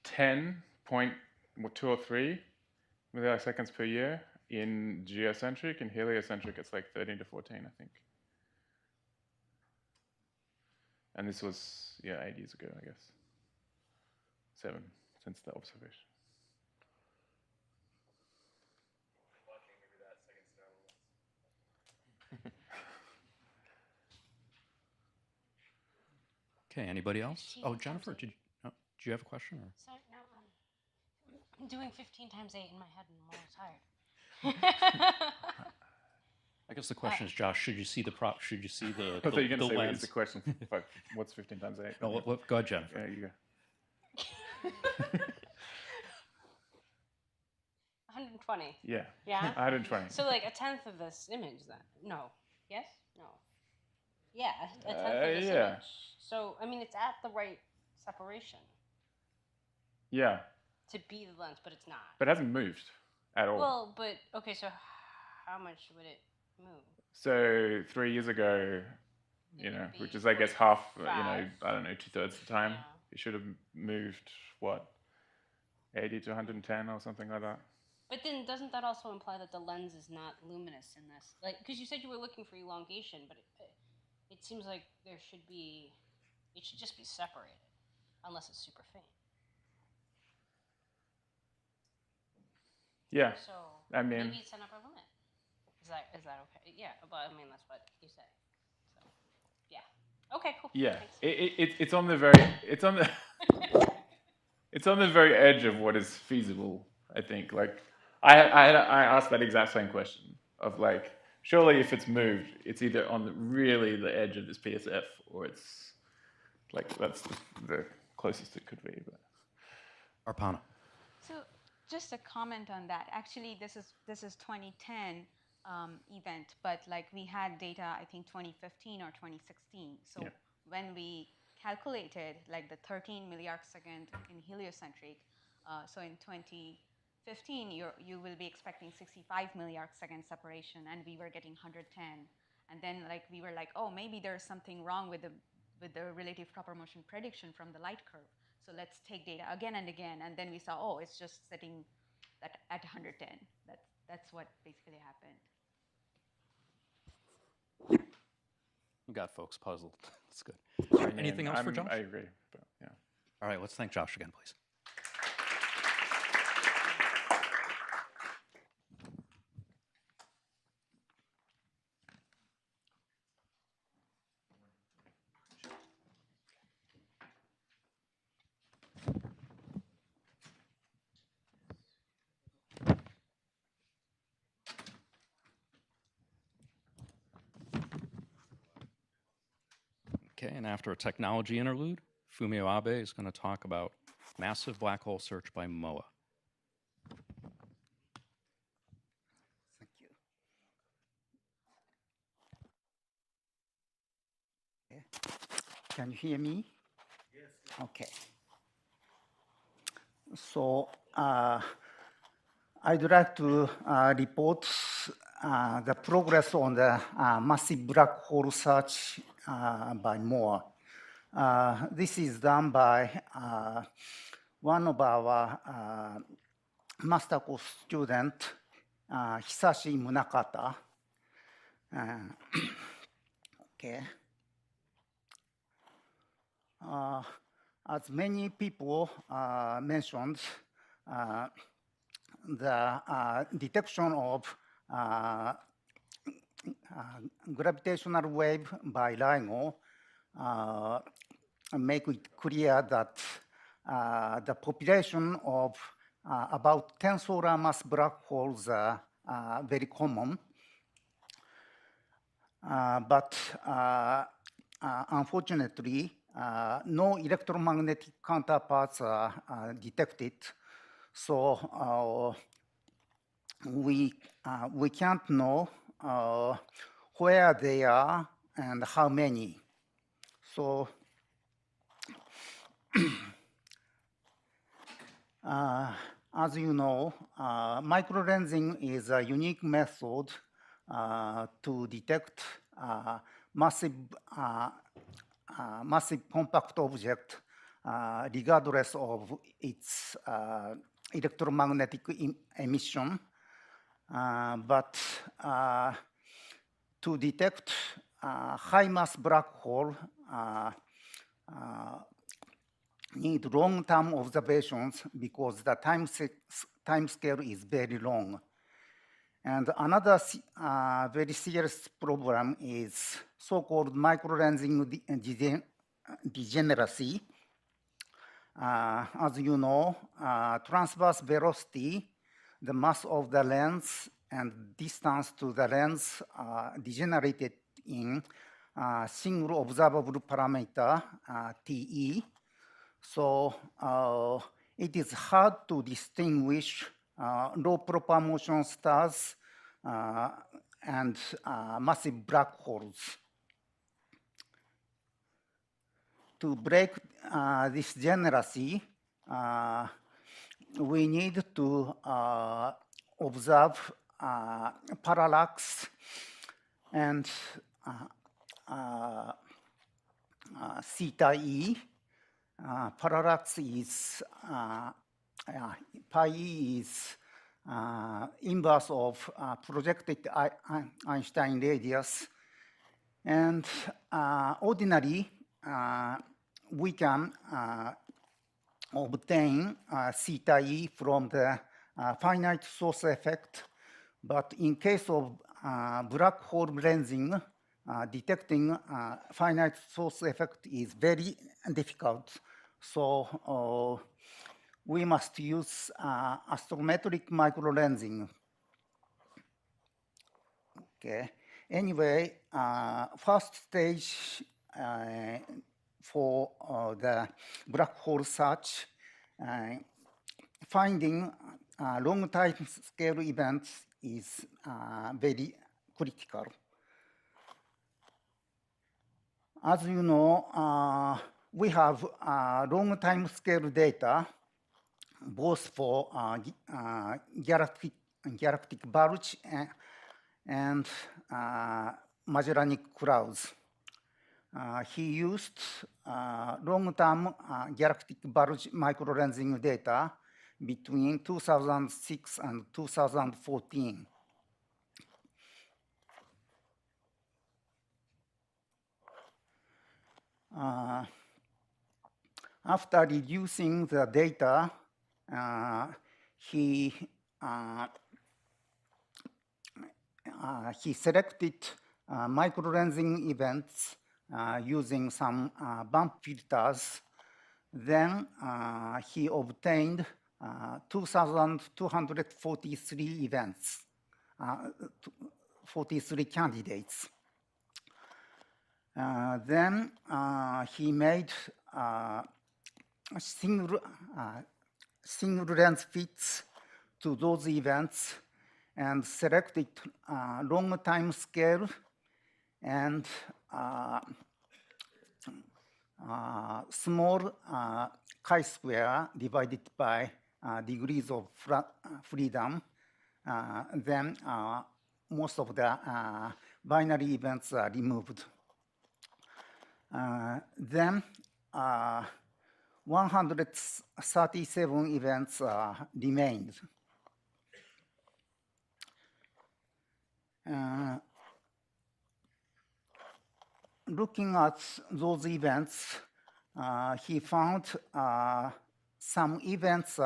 10.203 milliarc seconds per year in geocentric. In heliocentric, it's like 13 to 14, I think. And this was, 8 years ago, I guess. 7 since the observation. Okay, anybody else? 15 Oh, times Jennifer, eight. do you have a question? Or? Sorry, no, I'm doing 15 times 8 in my head and I'm all tired. I guess the question is, Josh, should you see the should you see the I thought you were going to say, lens? what's the question? What's 15 times 8? No, go ahead, Jennifer. Yeah, you go. 120. Yeah. Yeah? 120. So like a tenth of this image then? No. Yes? No. Yeah, a tenth of this yeah. image. So, I mean, it's at the right separation Yeah. to be the lens, but it's not. But it hasn't moved at all. Well, but, okay, so how much would it move? So 3 years ago, It would be which is, I guess, half, 45. I don't know, 2/3 the time. Yeah. It should have moved, what, 80 to 110 or something like that. But then doesn't that also imply that the lens is not luminous in this? Like, because you said you were looking for elongation, but it seems like it should just be separated, unless it's super faint. Yeah. So I mean, maybe it's an upper limit. Is that okay? Yeah, but I mean that's what you say. So yeah. Okay, cool. yeah, Thanks. it's on the it's on the very edge of what is feasible. I think. Like, I asked that exact same question of like, surely if it's moved, it's either on really the edge of this PSF or it's like that's the closest it could be. But Arpana. So just a comment on that. Actually, this is 2010 event, but like we had data, I think 2015 or 2016. So Yeah. when we calculated like the 13 milliarc second in heliocentric, so in 2015 you will be expecting 65 milliarc second separation, and we were getting 110. And then like we were like, oh, maybe there's something wrong with the relative proper motion prediction from the light curve. So let's take data again and again, and then we saw, oh, it's just sitting at 110. That's what basically happened. We got folks puzzled. That's good. All right, anything else for Josh? I agree. But yeah. All right, let's thank Josh again, please. Okay, and after a technology interlude, Fumio Abe is going to talk about massive black hole search by MOA. Thank you. Okay. Can you hear me? Yes. Okay. So I'd like to report the progress on the massive black hole search by MOA. This is done by one of our master course student, Hisashi Munakata. Okay. As many people mentioned, the detection of gravitational wave by LIGO make it clear that the population of about 10 solar mass black holes are very common. But unfortunately, no electromagnetic counterparts are detected. So we can't know where they are and how many. So as you know, microlensing is a unique method to detect massive compact object regardless of its electromagnetic emission. But to detect high mass black hole need long-term observations because the time scale is very long. And another very serious problem is so-called microlensing degeneracy. As you know, transverse velocity, the mass of the lens and distance to the lens are degenerated in single observable parameter, TE. So it is hard to distinguish low proper motion stars and massive black holes. To break this degeneracy, we need to observe parallax and theta E. Parallax is pi E is inverse of projected Einstein radius. And ordinarily, we can obtain theta E from the finite source effect. But in case of black hole lensing, detecting finite source effect is very difficult. So we must use astrometric microlensing. Okay. Anyway, first stage for the black hole search, finding long time scale events is very critical. As you know, we have long time scale data, both for galactic bulge and Magellanic Clouds. He used long-term galactic bulge microlensing data between 2006 and 2014. After reducing the data, he selected microlensing events using some bump filters. Then he obtained 2,243 events, 43 candidates. Then he made single lens fits to those events and selected long time scale and small chi-square divided by degrees of freedom. Then most of the binary events are removed. Then 137 events remained. Looking at those events, he found some events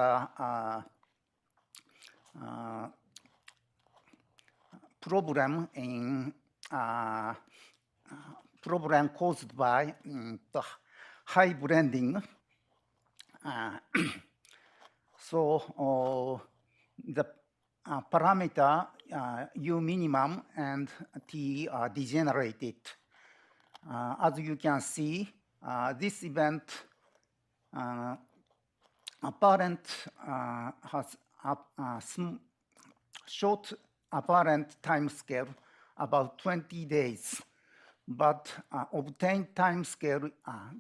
problem caused by the high blending. So the parameter U minimum and T are degenerated. As you can see, this event has a short apparent time scale, about 20 days, but obtained time scale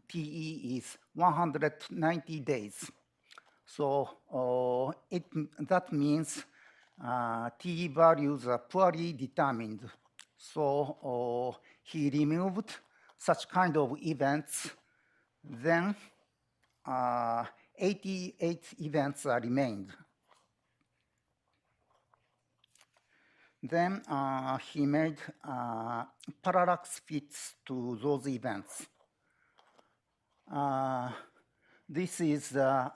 TE is 190 days. So that means TE values are poorly determined. So he removed such kind of events. Then 88 events remained. Then he made parallax fits to those events. This is the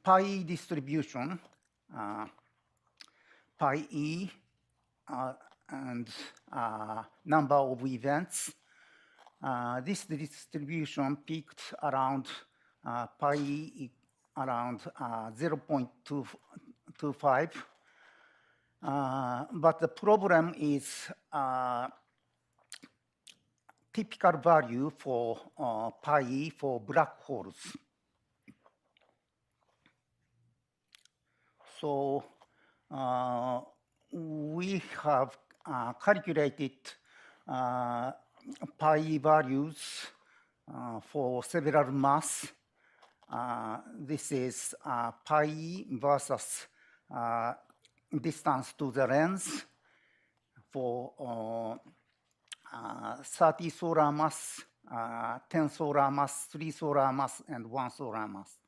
pi distribution, pi e, and number of events. This distribution peaked around pi e around 0.25. But the problem is typical value for pi e for black holes. So we have calculated pi e values for several mass. This is pi e versus distance to the lens for 30 solar mass, 10 solar mass, 3 solar mass, and 1 solar mass.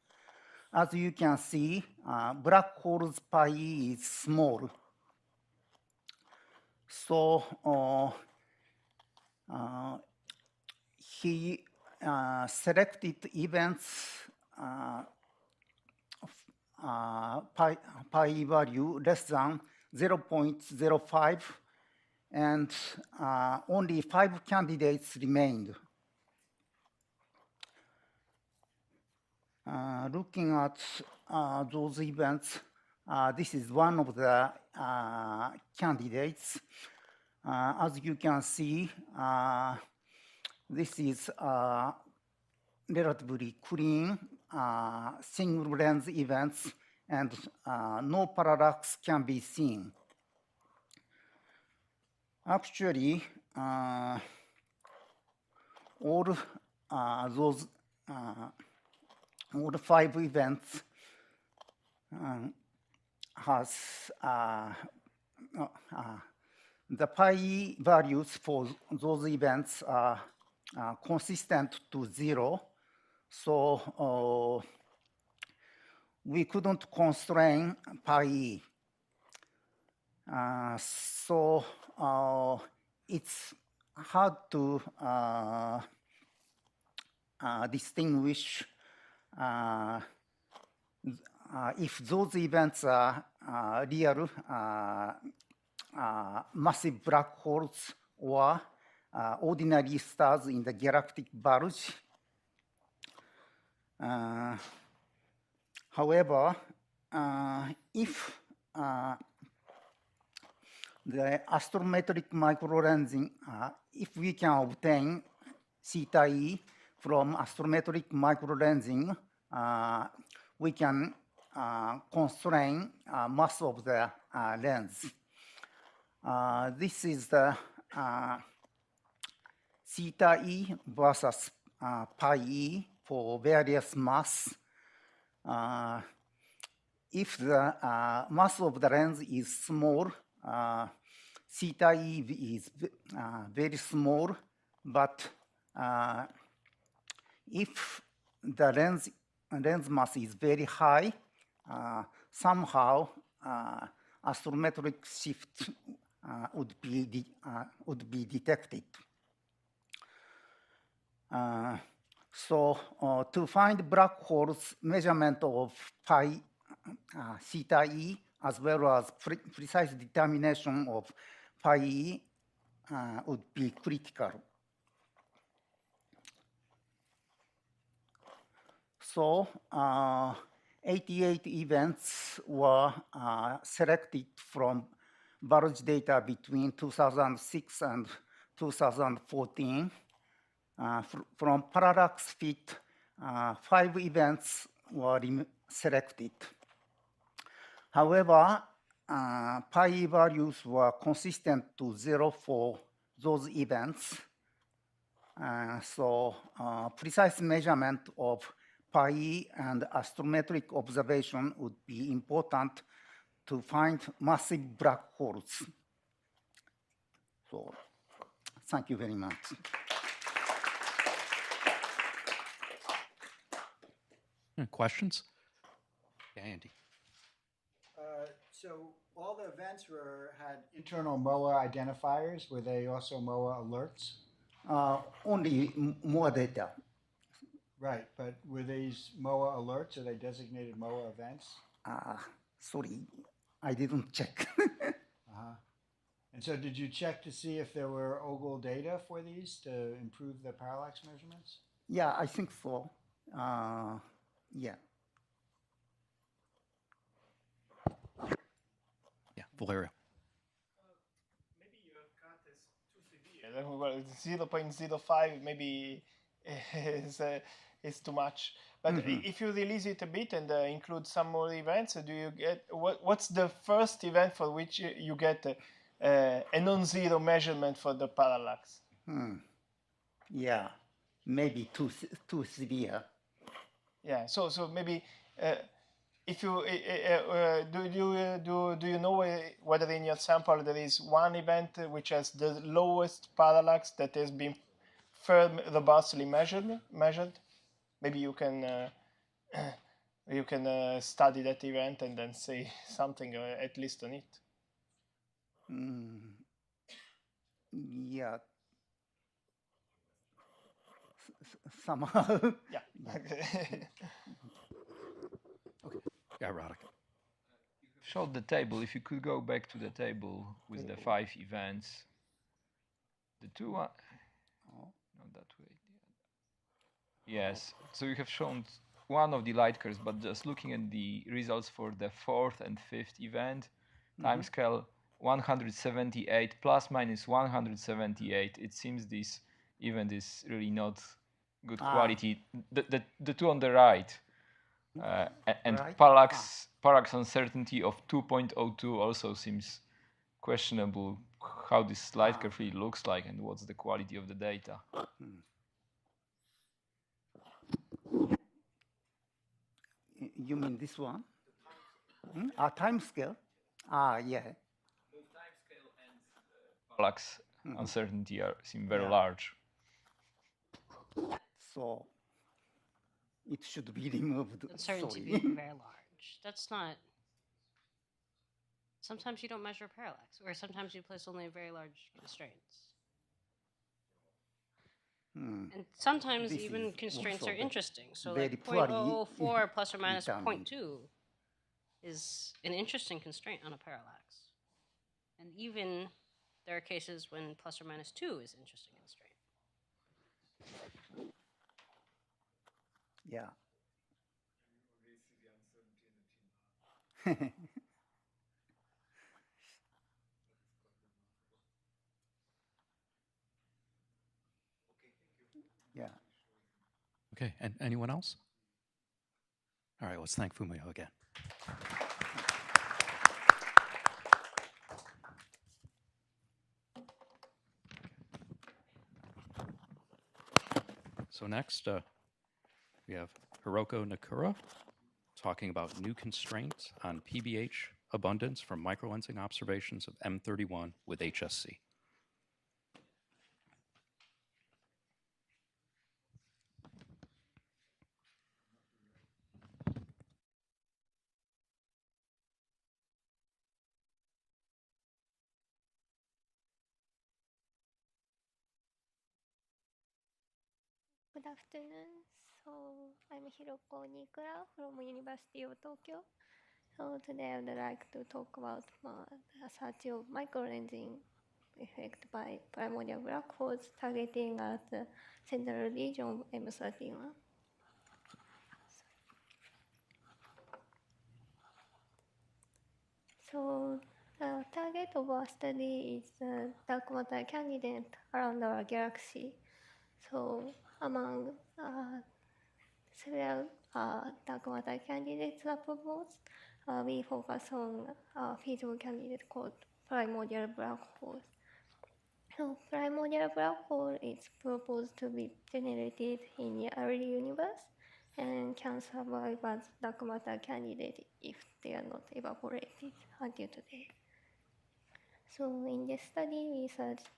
As you can see, black holes pi e is small. So he selected events pi value less than 0.05, and only 5 candidates remained. Looking at those events, this is one of the candidates. As you can see, this is relatively clean single lens events, and no parallax can be seen. Actually, all the 5 events has the pi values for those events are consistent to 0. So we couldn't constrain pi. So it's hard to distinguish if those events are real massive black holes or ordinary stars in the galactic bulge. However, if the astrometric microlensing, if we can obtain theta E from astrometric microlensing, we can constrain mass of the lens. This is the theta E versus pi E for various mass. If the mass of the lens is small, theta E is very small, but if the lens mass is very high, somehow astrometric shift would be detected. So to find black holes, measurement of pi theta E as well as precise determination of pi E would be critical. So 88 events were selected from bulge data between 2006 and 2014. From parallax fit, 5 events were selected. However, pi E values were consistent to 0 for those events. So precise measurement of pi E and astrometric observation would be important to find massive black holes. So thank you very much. Questions? Yeah, Andy. So all the events had internal MOA identifiers. Were they also MOA alerts? Only more data. Right, but were these MOA alerts? Are they designated MOA events? Sorry, I didn't check. And so did you check to see if there were OGLE data for these to improve the parallax measurements? Yeah, I think so. Yeah. Yeah, Valerio. Maybe your cut is too severe. Well, 0.05 maybe is too much. But if you release it a bit and include some more events, do you get what's the first event for which you get a non-zero measurement for the parallax? Yeah, maybe too severe. Yeah. So maybe if you do you know whether in your sample there is one event which has the lowest parallax that has been firm robustly measured? Maybe you can study that event and then say something at least on it. Yeah. Somehow. Yeah. Okay. Yeah, Radek. Showed the table. If you could go back to the table with the 5 events, the 2 not that way. Yes. So you have shown one of the light curves, but just looking at the results for the 4th and 5th event, timescale 178 plus minus 178. It seems this event is really not good quality. The 2 on the right. And right. parallax uncertainty of 2.02 also seems questionable how this light curve really looks like and what's the quality of the data. You mean this one? Time scale? Yeah. Both time scale and parallax uncertainty seem very large. So it should be removed. Uncertainty being very large. That's not. Sometimes you don't measure parallax, or sometimes you place only very large constraints. And sometimes This even is constraints also are interesting. So very like poorly 0.004 plus or minus determined. 0.2 is an interesting constraint on a parallax. And even there are cases when plus or minus 2 is an interesting constraint. Yeah. Yeah. Okay, and anyone else? All right, let's thank Fumio again. So next, we have Hiroko Nakura talking about new constraints on PBH abundance from microlensing observations of M31 with HSC. Good afternoon. So I'm Hiroko Nikura from University of Tokyo. So today I would like to talk about the search of microlensing effect by primordial black holes targeting at the central region of M31. So the target of our study is the dark matter candidate around our galaxy. So among several dark matter candidates are proposed, we focus on a feasible candidate called primordial black holes. So primordial black hole is proposed to be generated in the early universe and can survive as dark matter candidate if they are not evaporated until today. So in this study, we searched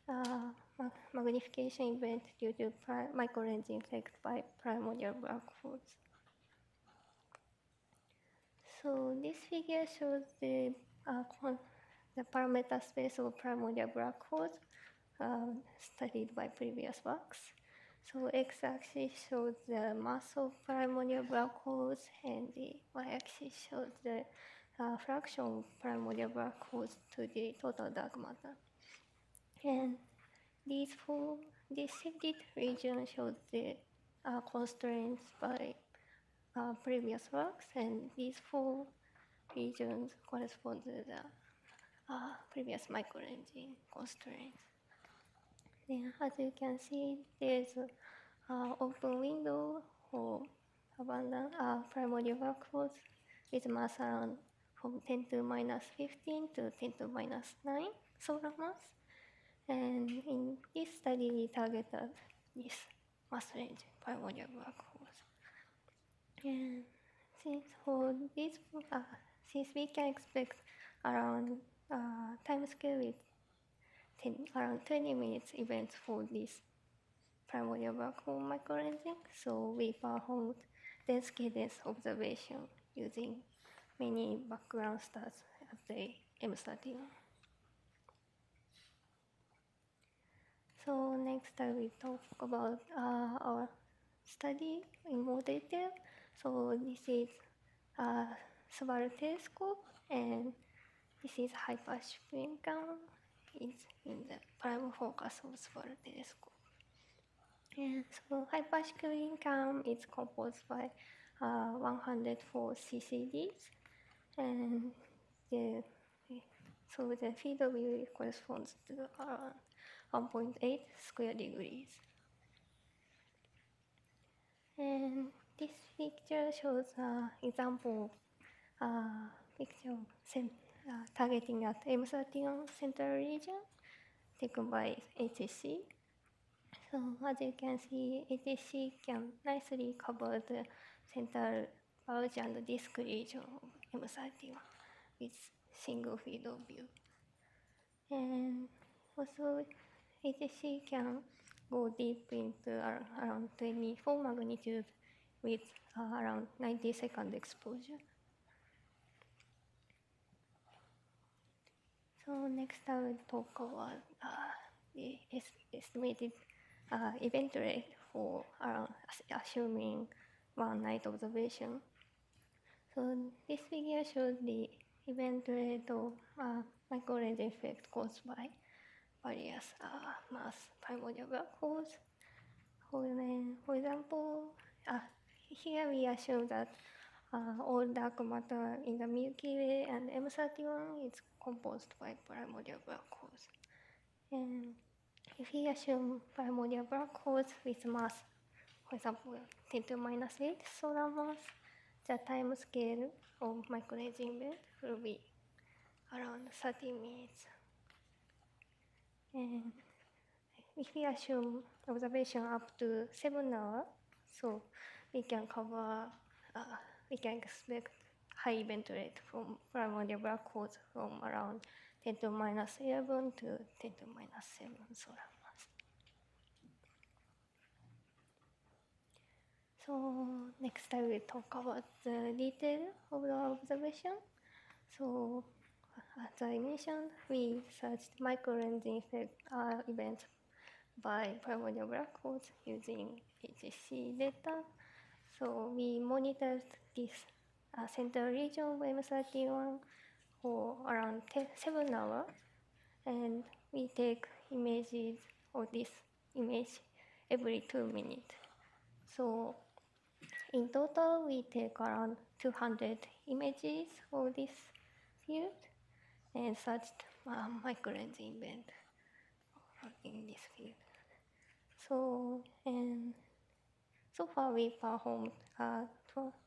magnification event due to microlensing effect by primordial black holes. So this figure shows the parameter space of primordial black holes studied by previous works. So x-axis shows the mass of primordial black holes, and the y-axis shows the fraction of primordial black holes to the total dark matter. And this shifted region shows the constraints by previous works, and these four regions correspond to the previous microlensing constraints. Then, as you can see, there's an open window for abundant primordial black holes with mass around from 10 to minus 15 to 10 to minus 9 solar mass. And in this study, we targeted this mass range primordial black holes. And since for this, since we can expect around time scale with around 20 minutes events for this primordial black hole microlensing, so we performed dense cadence observation using many background stars at the M31. So next I will talk about our study in more detail. So this is Subaru telescope, and this is hyperspin cam. It's in the prime focus of Subaru telescope. And so hyperspin cam is composed by 104 CCDs, and so the field of view corresponds to around 1.8 square degrees. And this picture shows an example picture targeting at M31 central region taken by HSC. So as you can see, HSC can nicely cover the central bulge and disk region of M31 with single field of view. And also, HSC can go deep into around 24 magnitude with around 90-second exposure. So next I will talk about the estimated event rate for around assuming one night observation. So this figure shows the event rate of microlensing effect caused by various mass primordial black holes. For example, here we assume that all dark matter in the Milky Way and M31 is composed by primordial black holes. And if we assume primordial black holes with mass, for example, 10 to minus 8 solar mass, the time scale of microlensing event will be around 30 minutes. And if we assume observation up to 7 hours, so we can cover, we can expect high event rate from primordial black holes from around 10 to minus 11 to 10 to minus 7 solar mass. So next I will talk about the detail of the observation. So as I mentioned, we searched microlensing effect events by primordial black holes using HSC data. So we monitored this central region of M31 for around 7 hours, and we take images of this image every 2 minutes. So in total, we take around 200 images of this field and searched microlensing event in this field. So, and so far we performed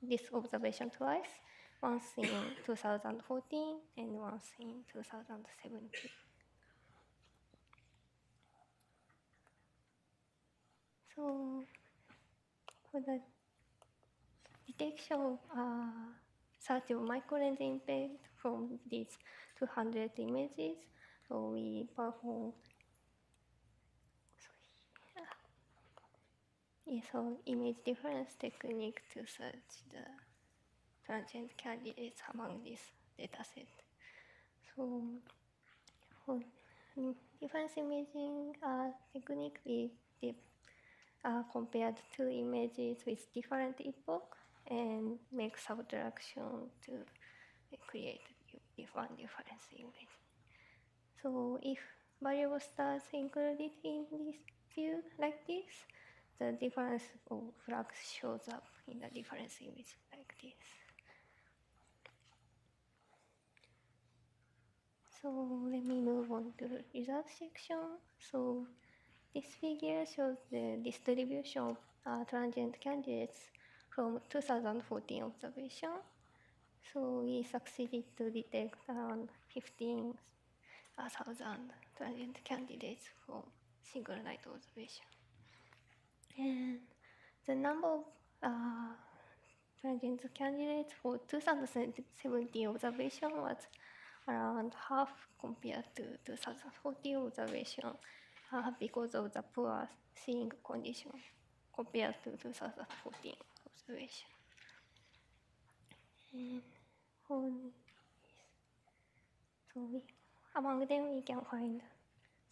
this observation twice, once in 2014 and once in 2017. So for the detection of search of microlensing impact from these 200 images, so we performed so image difference technique to search the transient candidates among this dataset. So for difference imaging technique, we compared two images with different epoch and make subtraction to create one difference image. So if variable stars included in this field like this, the difference of flux shows up in the difference image like this. So let me move on to the results section. So this figure shows the distribution of transient candidates from 2014 observation. So we succeeded to detect around 15,000 transient candidates from single night observation. And the number of transient candidates for 2017 observation was around half compared to 2014 observation because of the poor seeing condition compared to 2014 observation. And so among them we can find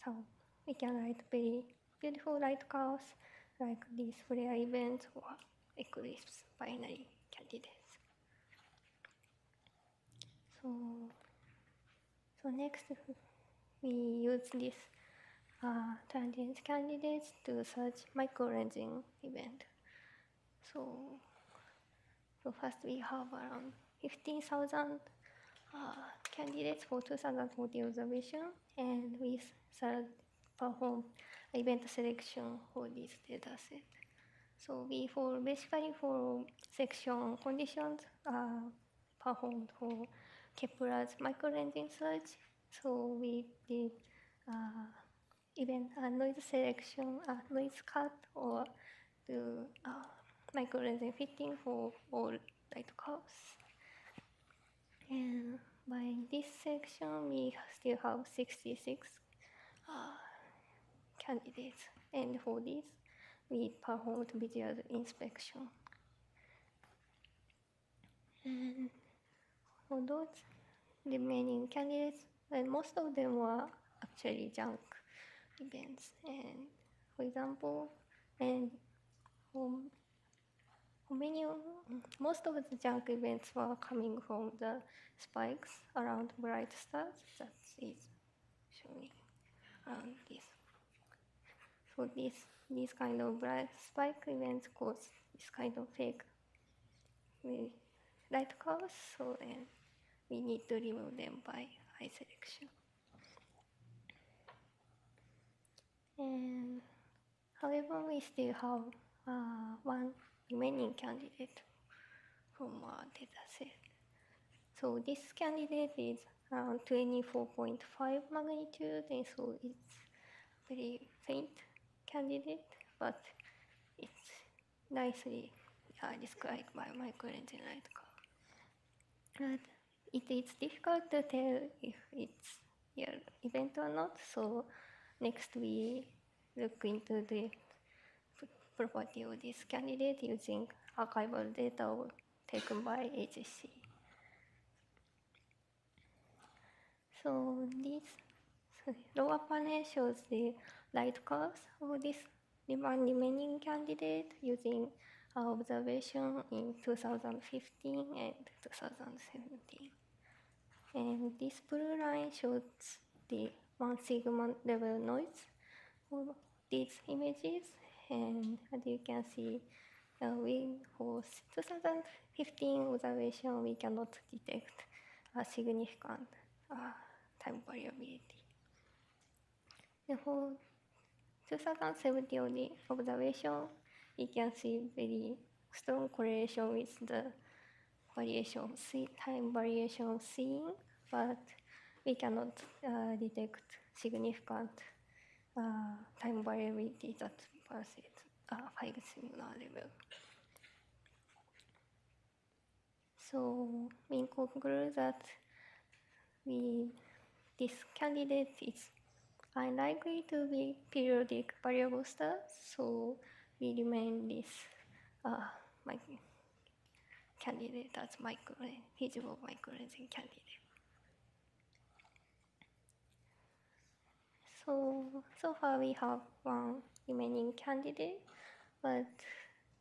some, we can write very beautiful light curves like these flare events or eclipse binary candidates. So next we use this transient candidates to search microlensing event. So first we have around 15,000 candidates for 2014 observation, and we perform event selection for this data set. So we basically for section conditions performed for Kepler's microlensing search. So we did event noise selection, noise cut, or do microlensing fitting for all light curves. And by this section, we still have 66 candidates. And for this, we performed visual inspection. And for those remaining candidates, well, most of them were actually junk events. And for example, and most of the junk events were coming from the spikes around bright stars. That is showing around this. So these kind of bright spike events cause this kind of fake light curves. So then we need to remove them by eye selection. And however, we still have one remaining candidate from our data set. So this candidate is around 24.5 magnitude, and so it's very faint candidate, but it's nicely described by microlensing light curve. But it is difficult to tell if it's real event or not, so next we look into the property of this candidate using archival data taken by HSC. So this lower panel shows the light curves of this remaining candidate using observation in 2015 and 2017. And this blue line shows the 1 sigma level noise of these images. And as you can see, for 2015 observation, we cannot detect a significant time variability. And for 2017 observation, we can see very strong correlation with the variation, time variation seen, but we cannot detect significant time variability that passes 5 sigma level. So we conclude that this candidate is unlikely to be periodic variable stars, so we remain this candidate as feasible microlensing candidate. So far we have one remaining candidate, but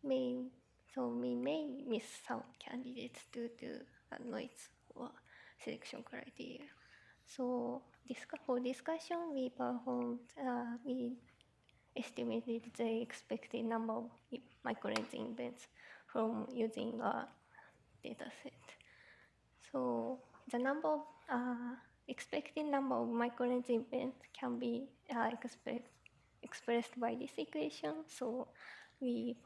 we may miss some candidates due to noise or selection criteria. So for discussion, we estimated the expected number of microlensing events from using our data set. So the expected number of microlensing events can be expressed by this equation. So we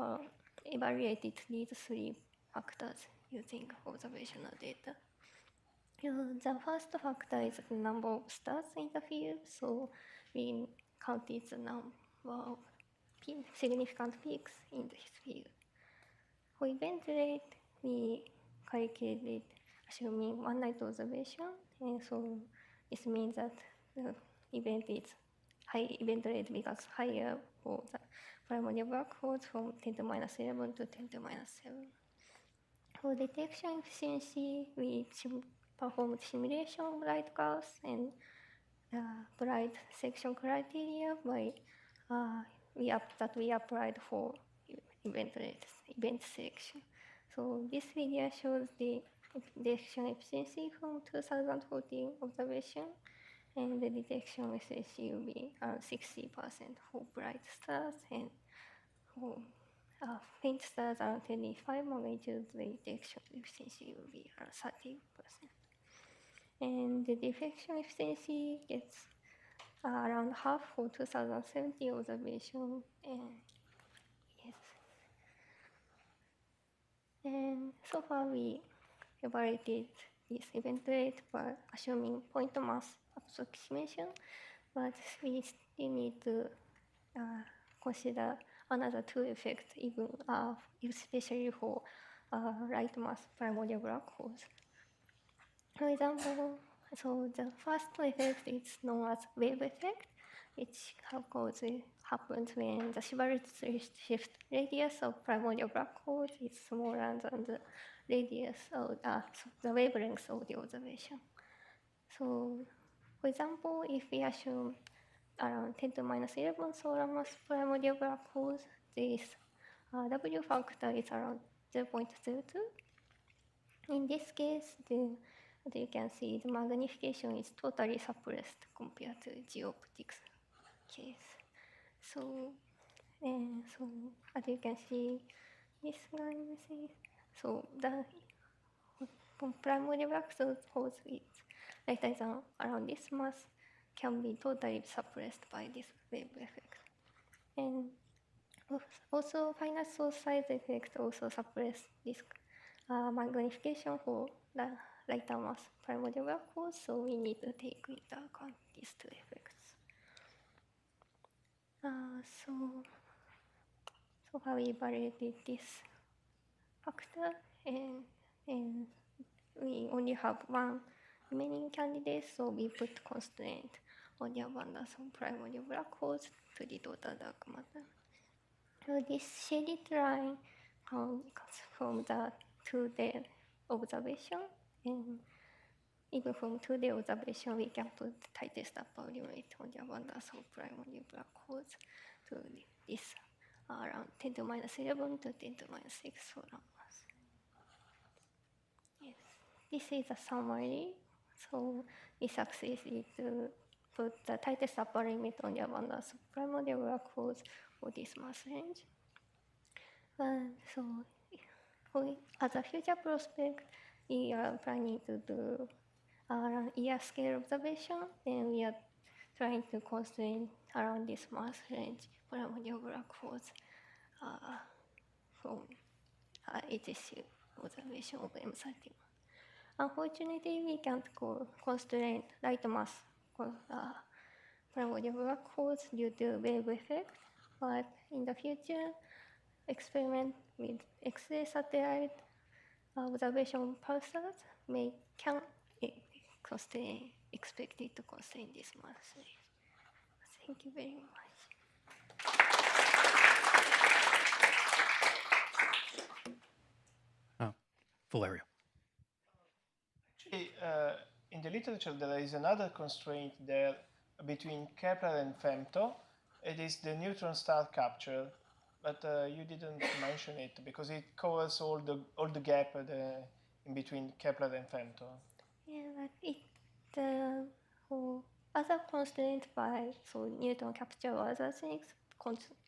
evaluated these 3 factors using observational data. The first factor is the number of stars in the field, so we counted the number of significant peaks in this field. For event rate, we calculated assuming one night observation, and so this means that the event is high event rate because higher for the primordial black holes from 10 to minus 11 to 10 to minus 7. For detection efficiency, we performed simulation of light curves and bright section criteria by we applied for event selection. So this figure shows the detection efficiency from 2014 observation, and the detection efficiency will be around 60% for bright stars, and for faint stars around 25 magnitude, the detection efficiency will be around 30%. And the detection efficiency gets around half for 2070 observation. And yes. And so far we evaluated this event rate by assuming point mass approximation, but we still need to consider another 2 effects, even especially for light mass primordial black holes. For example, so the first effect is known as wave effect, which happens when the Chivalry shift radius of primordial black holes is smaller than the radius of the wavelength of the observation. So, for example, if we assume around 10 to minus 11 solar mass primordial black holes, this W factor is around 0.02. In this case, as you can see, the magnification is totally suppressed compared to geoptics case. So as you can see, this guy, so the primordial black holes with lighter than around this mass can be totally suppressed by this wave effect. And also, finite source size effect also suppress this magnification for the lighter mass primordial black holes, so we need to take into account these two effects. So how we evaluated this factor, and we only have one remaining candidate, so we put constraint on the abundance of primordial black holes to the total dark matter. So this shaded line comes from the 2-day observation, and even from 2-day observation, we can put the tightest upper limit on the abundance of primordial black holes to this around 10 to minus 11 to 10 to minus 6 solar mass. Yes, this is a summary. So we succeeded to put the tightest upper limit on the abundance of primordial black holes for this mass range. So as a future prospect, we are planning to do ER scale observation, and we are trying to constrain around this mass range primordial black holes from HSU observation of M31. Unfortunately, we can't constrain light mass primordial black holes due to wave effect, but in the future, experiment with X-ray satellite observation pulsars can expected to constrain this mass range. Thank you very much. Valerio. Actually, in the literature, there is another constraint there between Kepler and femto. It is the neutron star capture, but you didn't mention it because it covers all the gap in between Kepler and femto. Yeah, but it other constraints by neutron capture or other things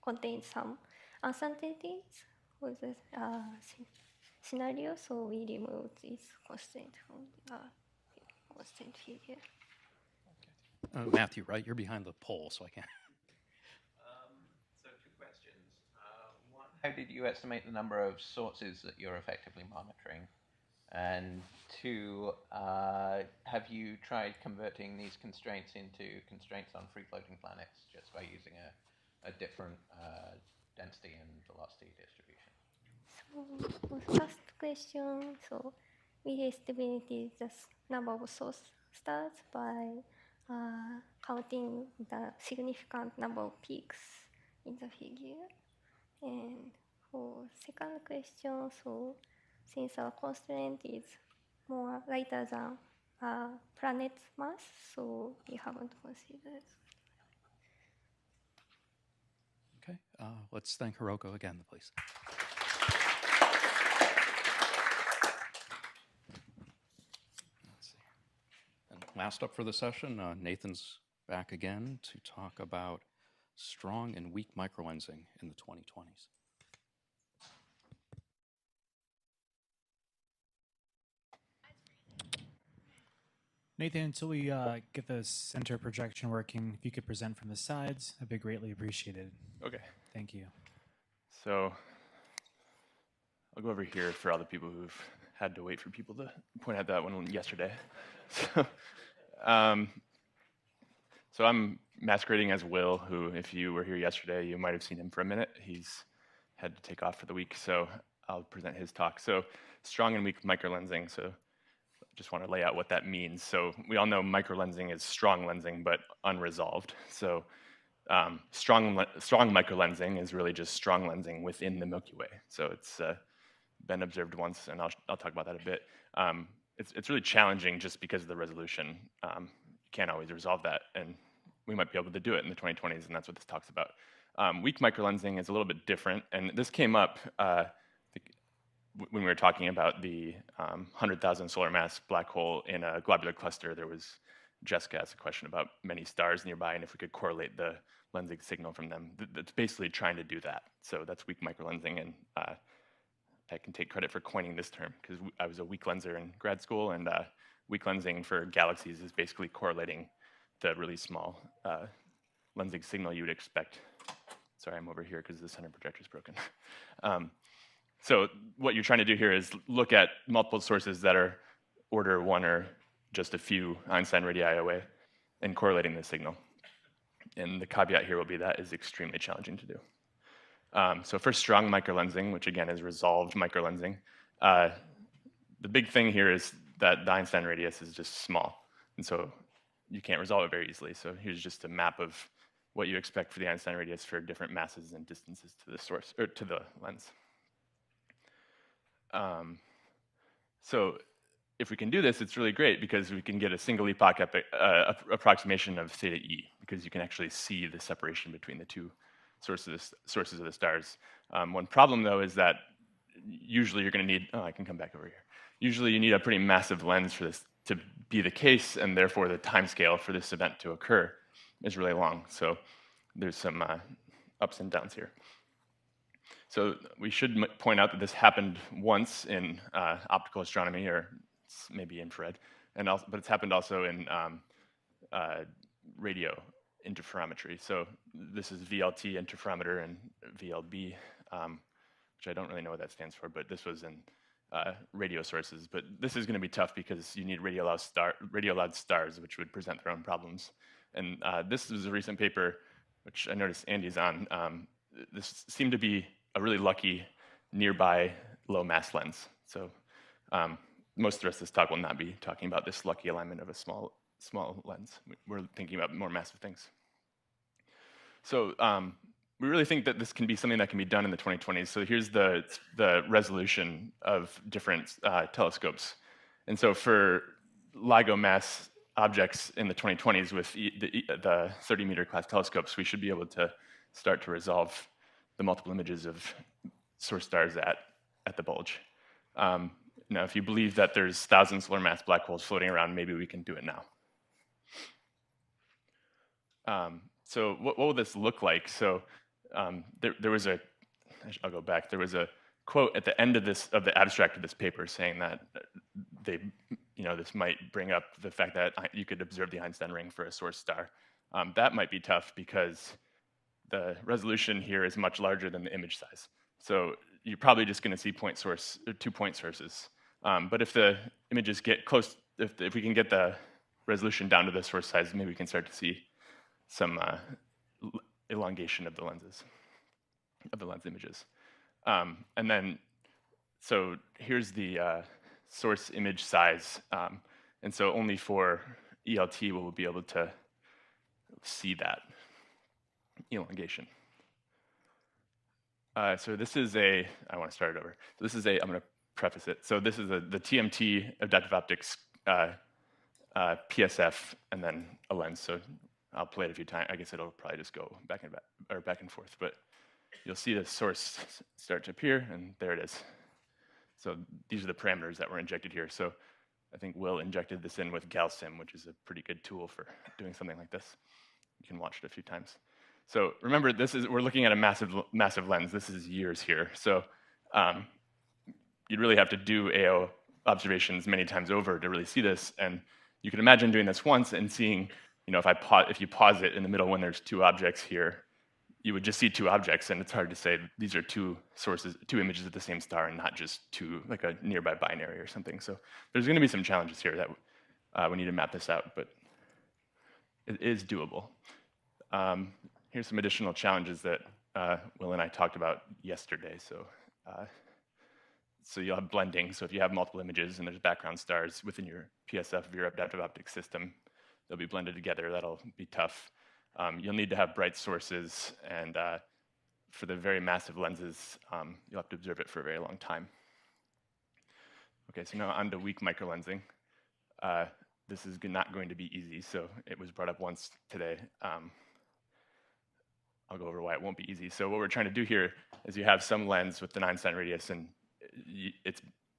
contain some uncertainties with this scenario, so we remove this constraint from the constraint figure. Matthew, right? You're behind the pole, so I can't. So 2 questions. One, how did you estimate the number of sources that you're effectively monitoring? And 2, have you tried converting these constraints into constraints on free-floating planets just by using a different density and velocity distribution? So for the first question, so we estimated the number of source stars by counting the significant number of peaks in the figure. And for second question, so since our constraint is more lighter than planet's mass, so we haven't considered. Okay, let's thank Hiroko again, please. Let's see. And last up for the session, Nathan's back again to talk about strong and weak microlensing in the 2020s. Nathan, until we get the center projection working, if you could present from the sides, that'd be greatly appreciated. Okay. Thank you. So I'll go over here for all the people who've had to wait for people to point out that one yesterday. So I'm masquerading as Will, who, if you were here yesterday, you might have seen him for a minute. He's had to take off for the week, so I'll present his talk. So strong and weak microlensing. So I just want to lay out what that means. So we all know microlensing is strong lensing, but unresolved. So strong microlensing is really just strong lensing within the Milky Way. So it's been observed once, and I'll talk about that a bit. It's really challenging just because of the resolution. You can't always resolve that, and we might be able to do it in the 2020s, and that's what this talks about. Weak microlensing is a little bit different, and this came up when we were talking about the 100,000 solar mass black hole in a globular cluster. There was Jessica asked a question about many stars nearby and if we could correlate the lensing signal from them. That's basically trying to do that. So that's weak microlensing, and I can take credit for coining this term because I was a weak lenser in grad school, and weak lensing for galaxies is basically correlating the really small lensing signal you would expect. Sorry, I'm over here because the center projector is broken. So what you're trying to do here is look at multiple sources that are order 1 or just a few Einstein radii away and correlating the signal. And the caveat here will be that is extremely challenging to do. So for strong microlensing, which again is resolved microlensing, the big thing here is that the Einstein radius is just small. And so you can't resolve it very easily. So here's just a map of what you expect for the Einstein radius for different masses and distances to the source, or to the lens. So if we can do this, it's really great because we can get a single epoch approximation of theta e, because you can actually see the separation between the two sources of the stars. One problem, though, is that usually you're going to need, I can come back over here. Usually you need a pretty massive lens for this to be the case, and therefore the time scale for this event to occur is really long. So there's some ups and downs here. So we should point out that this happened once in optical astronomy, or maybe infrared, and also, but it's happened also in radio interferometry. So this is VLT interferometer and VLB, which I don't really know what that stands for, but this was in radio sources. But this is going to be tough because you need radio loud stars, which would present their own problems. And this was a recent paper, which I noticed Andy's on. This seemed to be a really lucky nearby low mass lens. So most of the rest of this talk will not be talking about this lucky alignment of a small lens. We're thinking about more massive things. So we really think that this can be something that can be done in the 2020s. So here's the resolution of different telescopes. And so for LIGO mass objects in the 2020s with the 30-meter class telescopes, we should be able to start to resolve the multiple images of source stars at the bulge. Now, if you believe that there's 1,000 solar mass black holes floating around, maybe we can do it now. So what will this look like? So there was a, I'll go back, there was a quote at the end of the abstract of this paper saying that this might bring up the fact that you could observe the Einstein ring for a source star. That might be tough because the resolution here is much larger than the image size. So you're probably just going to see 2-point sources. But if the images get close, if we can get the resolution down to the source size, maybe we can start to see some elongation of the lenses, of the lens images. And then, so here's the source image size. And so only for ELT will we be able to see that elongation. So this is I want to start it over. So this is I'm going to preface it. So this is the TMT adaptive optics PSF and then a lens. So I'll play it a few times. I guess it'll probably just go back and forth. But you'll see the source start to appear, and there it is. So these are the parameters that were injected here. So I think Will injected this in with GalSim, which is a pretty good tool for doing something like this. You can watch it a few times. So remember, we're looking at a massive lens. This is years here. So you'd really have to do AO observations many times over to really see this. And you can imagine doing this once and seeing, if you pause it in the middle when there's 2 objects here, you would just see 2 objects, and it's hard to say these are 2 images of the same star and not just 2, like a nearby binary or something. So there's going to be some challenges here that we need to map this out, but it is doable. Here's some additional challenges that Will and I talked about yesterday. So you'll have blending. So if you have multiple images and there's background stars within your PSF of your adaptive optics system, they'll be blended together. That'll be tough. You'll need to have bright sources, and for the very massive lenses, you'll have to observe it for a very long time. Okay, so now on to weak microlensing. this is not going to be easy. So it was brought up once today. I'll go over why it won't be easy. So what we're trying to do here is you have some lens with an Einstein radius, and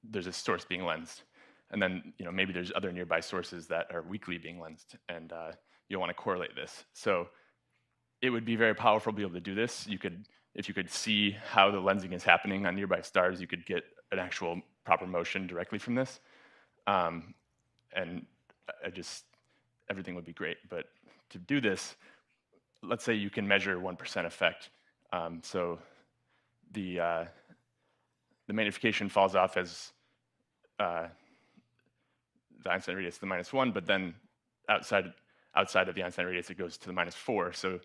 there's a source being lensed. And then maybe there's other nearby sources that are weakly being lensed, and you'll want to correlate this. So it would be very powerful to be able to do this. If you could see how the lensing is happening on nearby stars, you could get an actual proper motion directly from this. And everything would be great. But to do this, let's say you can measure 1% effect. So the magnification falls off as the Einstein radius to the -1, but then outside of the Einstein radius, it goes to the -4. So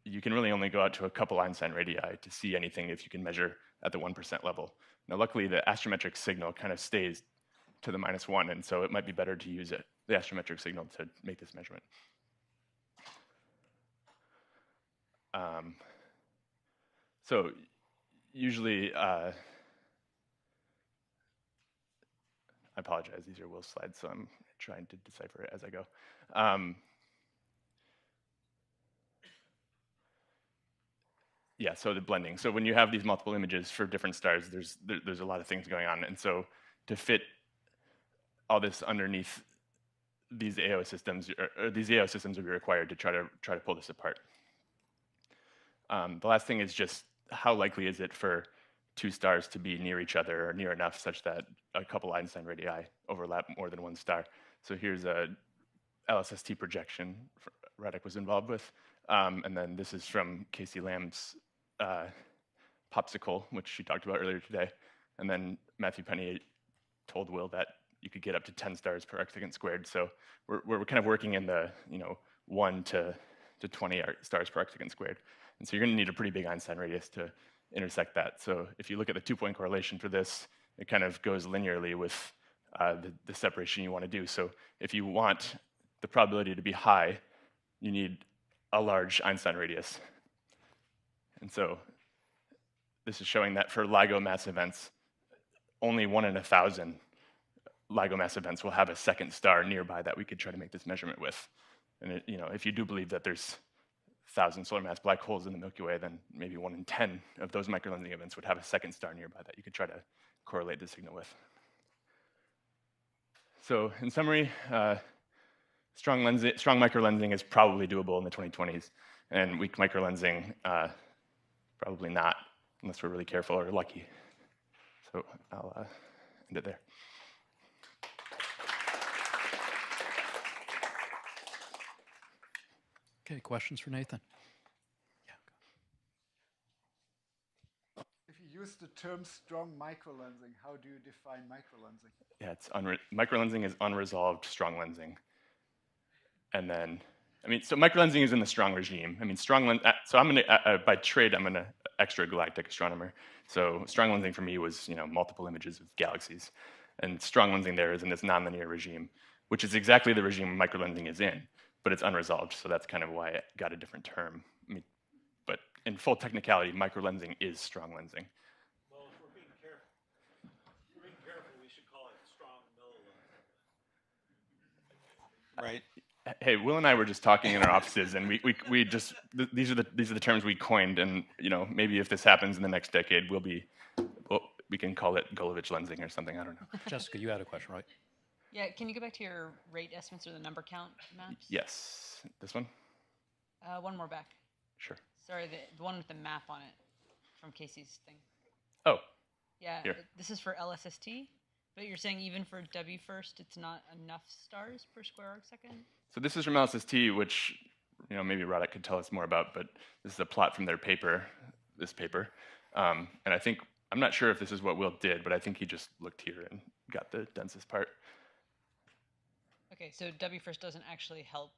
you can really only go out to a couple Einstein radii to see anything if you can measure at the 1% level. Now, luckily, the astrometric signal kind of stays to the -1, and so it might be better to use the astrometric signal to make this measurement. So usually, I apologize, these are Will's slides, so I'm trying to decipher it as I go. Yeah, so the blending. So when you have these multiple images for different stars, there's a lot of things going on. And so to fit all this underneath these AO systems, or these AO systems would be required to try to pull this apart. The last thing is just how likely is it for two stars to be near each other or near enough such that a couple Einstein radii overlap more than one star. So here's a LSST projection Radek was involved with. And then this is from Casey Lamb's popsicle, which she talked about earlier today. And then Matthew Penny told Will that you could get up to 10 stars per arcsecond squared. So we're kind of working in the 1 to 20 stars per arcsecond squared. And so you're going to need a pretty big Einstein radius to intersect that. So if you look at the 2-point correlation for this, it kind of goes linearly with the separation you want to do. So if you want the probability to be high, you need a large Einstein radius. And so this is showing that for LIGO mass events, only 1 in 1,000 LIGO mass events will have a second star nearby that we could try to make this measurement with. And if you do believe that there's 1,000 solar mass black holes in the Milky Way, then maybe 1 in 10 of those microlensing events would have a second star nearby that you could try to correlate the signal with. So in summary, strong microlensing is probably doable in the 2020s, and weak microlensing, probably not, unless we're really careful or lucky. So I'll end it there. Okay, questions for Nathan? If you use the term strong microlensing, how do you define microlensing? Yeah, microlensing is unresolved strong lensing. And then, so microlensing is in the strong regime. So I'm by trade, I'm an extragalactic astronomer. So strong lensing for me was, multiple images of galaxies. And strong lensing there is in this nonlinear regime, which is exactly the regime microlensing is in, but it's unresolved. So that's kind of why it got a different term. But in full technicality, microlensing is strong lensing. Well, if we're being careful, we should call it strong millilensing. Right. Hey, Will and I were just talking in our offices, and we just these are the terms we coined, and maybe if this happens in the next decade, we can call it Golovich lensing or something. I don't know. Jessica, you had a question, right? Yeah, can you go back to your rate estimates or the number count maps? Yes, this one. One more back. Sure. Sorry, the one with the map on it from Casey's thing. Oh. Yeah, here. This is for LSST, but you're saying even for W first, it's not enough stars per square arcsecond? So this is from LSST, which maybe Radek could tell us more about, but this is a plot from their paper, this paper. And I'm not sure if this is what Will did, but I think he just looked here and got the densest part. Okay, so W first doesn't actually help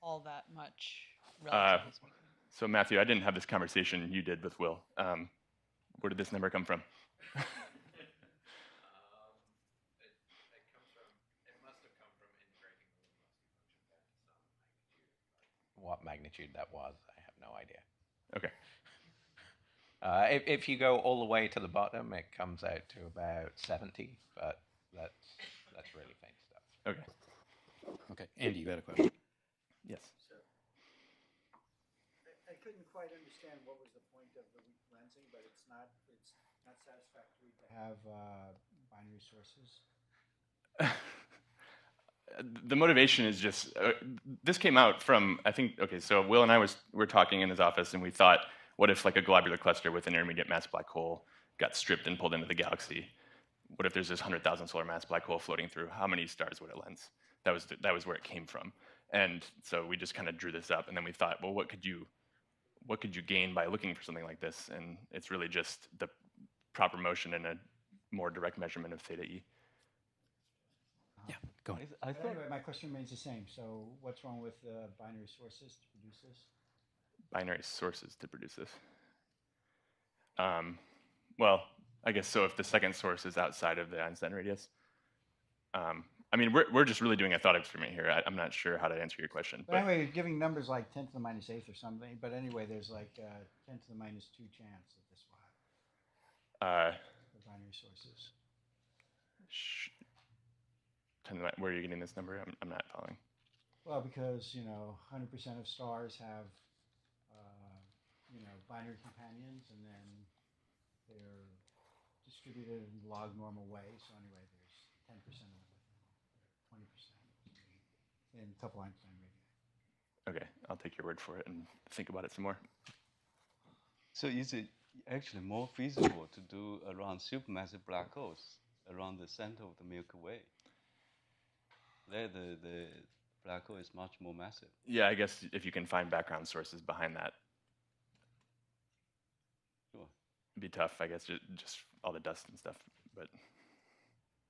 all that much relatively speaking. So Matthew, I didn't have this conversation you did with Will. Where did this number come from? What magnitude that was, I have no idea. Okay. If you go all the way to the bottom, it comes out to about 70, but that's really faint stuff. Okay. Okay, Andy, you had a question. Yes. I couldn't quite understand what was the point of the weak lensing, but it's not satisfactory to have binary sources. The motivation is just this came out from, I think, okay, so Will and I were talking in his office, and we thought, what if like a globular cluster with an intermediate mass black hole got stripped and pulled into the galaxy? What if there's this 100,000 solar mass black hole floating through? How many stars would it lens? That was where it came from. And so we just kind of drew this up, and then we thought, well, what could you gain by looking for something like this? And it's really just the proper motion and a more direct measurement of theta E. Yeah, go ahead. I thought anyway, my question remains the same. So what's wrong with binary sources to produce this? Binary sources to produce this. Well, I guess so if the second source is outside of the Einstein radius. I mean, we're just really doing a thought experiment here. I'm not sure how to answer your question. But anyway, you're giving numbers like 10 to the minus 8th or something. But anyway, there's like 10 to the minus 2 chance that this will happen. The binary sources. Where are you getting this number? I'm not following. Well, because 100% of stars have binary companions, and then they're distributed in log normal way. So anyway, there's 10% of them, 20% in a couple Einstein radii. Okay, I'll take your word for it and think about it some more. So is it actually more feasible to do around supermassive black holes around the center of the Milky Way? There, the black hole is much more massive. Yeah, I guess if you can find background sources behind that. Sure. It'd be tough, I guess, just all the dust and stuff. But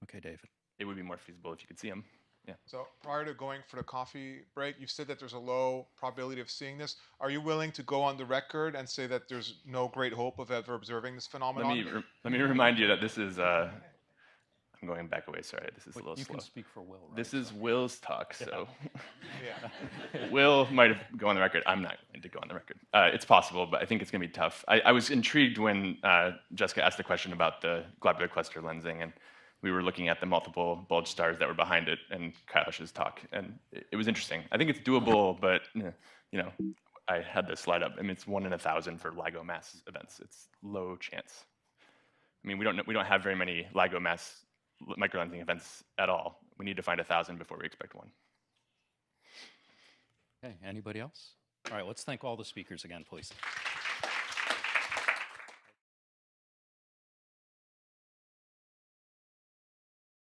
okay, David. It would be more feasible if you could see them. Yeah. So prior to going for the coffee break, you said that there's a low probability of seeing this. Are you willing to go on the record and say that there's no great hope of ever observing this phenomenon? Let me remind you that this is. I'm going back away. Sorry, this is a little slow. You can speak for Will, right? This is Will's talk, so Yeah. Will might go on the record. I'm not going to go on the record. It's possible, but I think it's going to be tough. I was intrigued when Jessica asked the question about the globular cluster lensing, and we were looking at the multiple bulge stars that were behind it in Kailash's talk, and it was interesting. I think it's doable, but I had this slide up. I mean, it's 1 in 1,000 for LIGO mass events. It's low chance. I mean, we don't have very many LIGO mass microlensing events at all. We need to find 1,000 before we expect one. Okay, anybody else? All right, let's thank all the speakers again, please.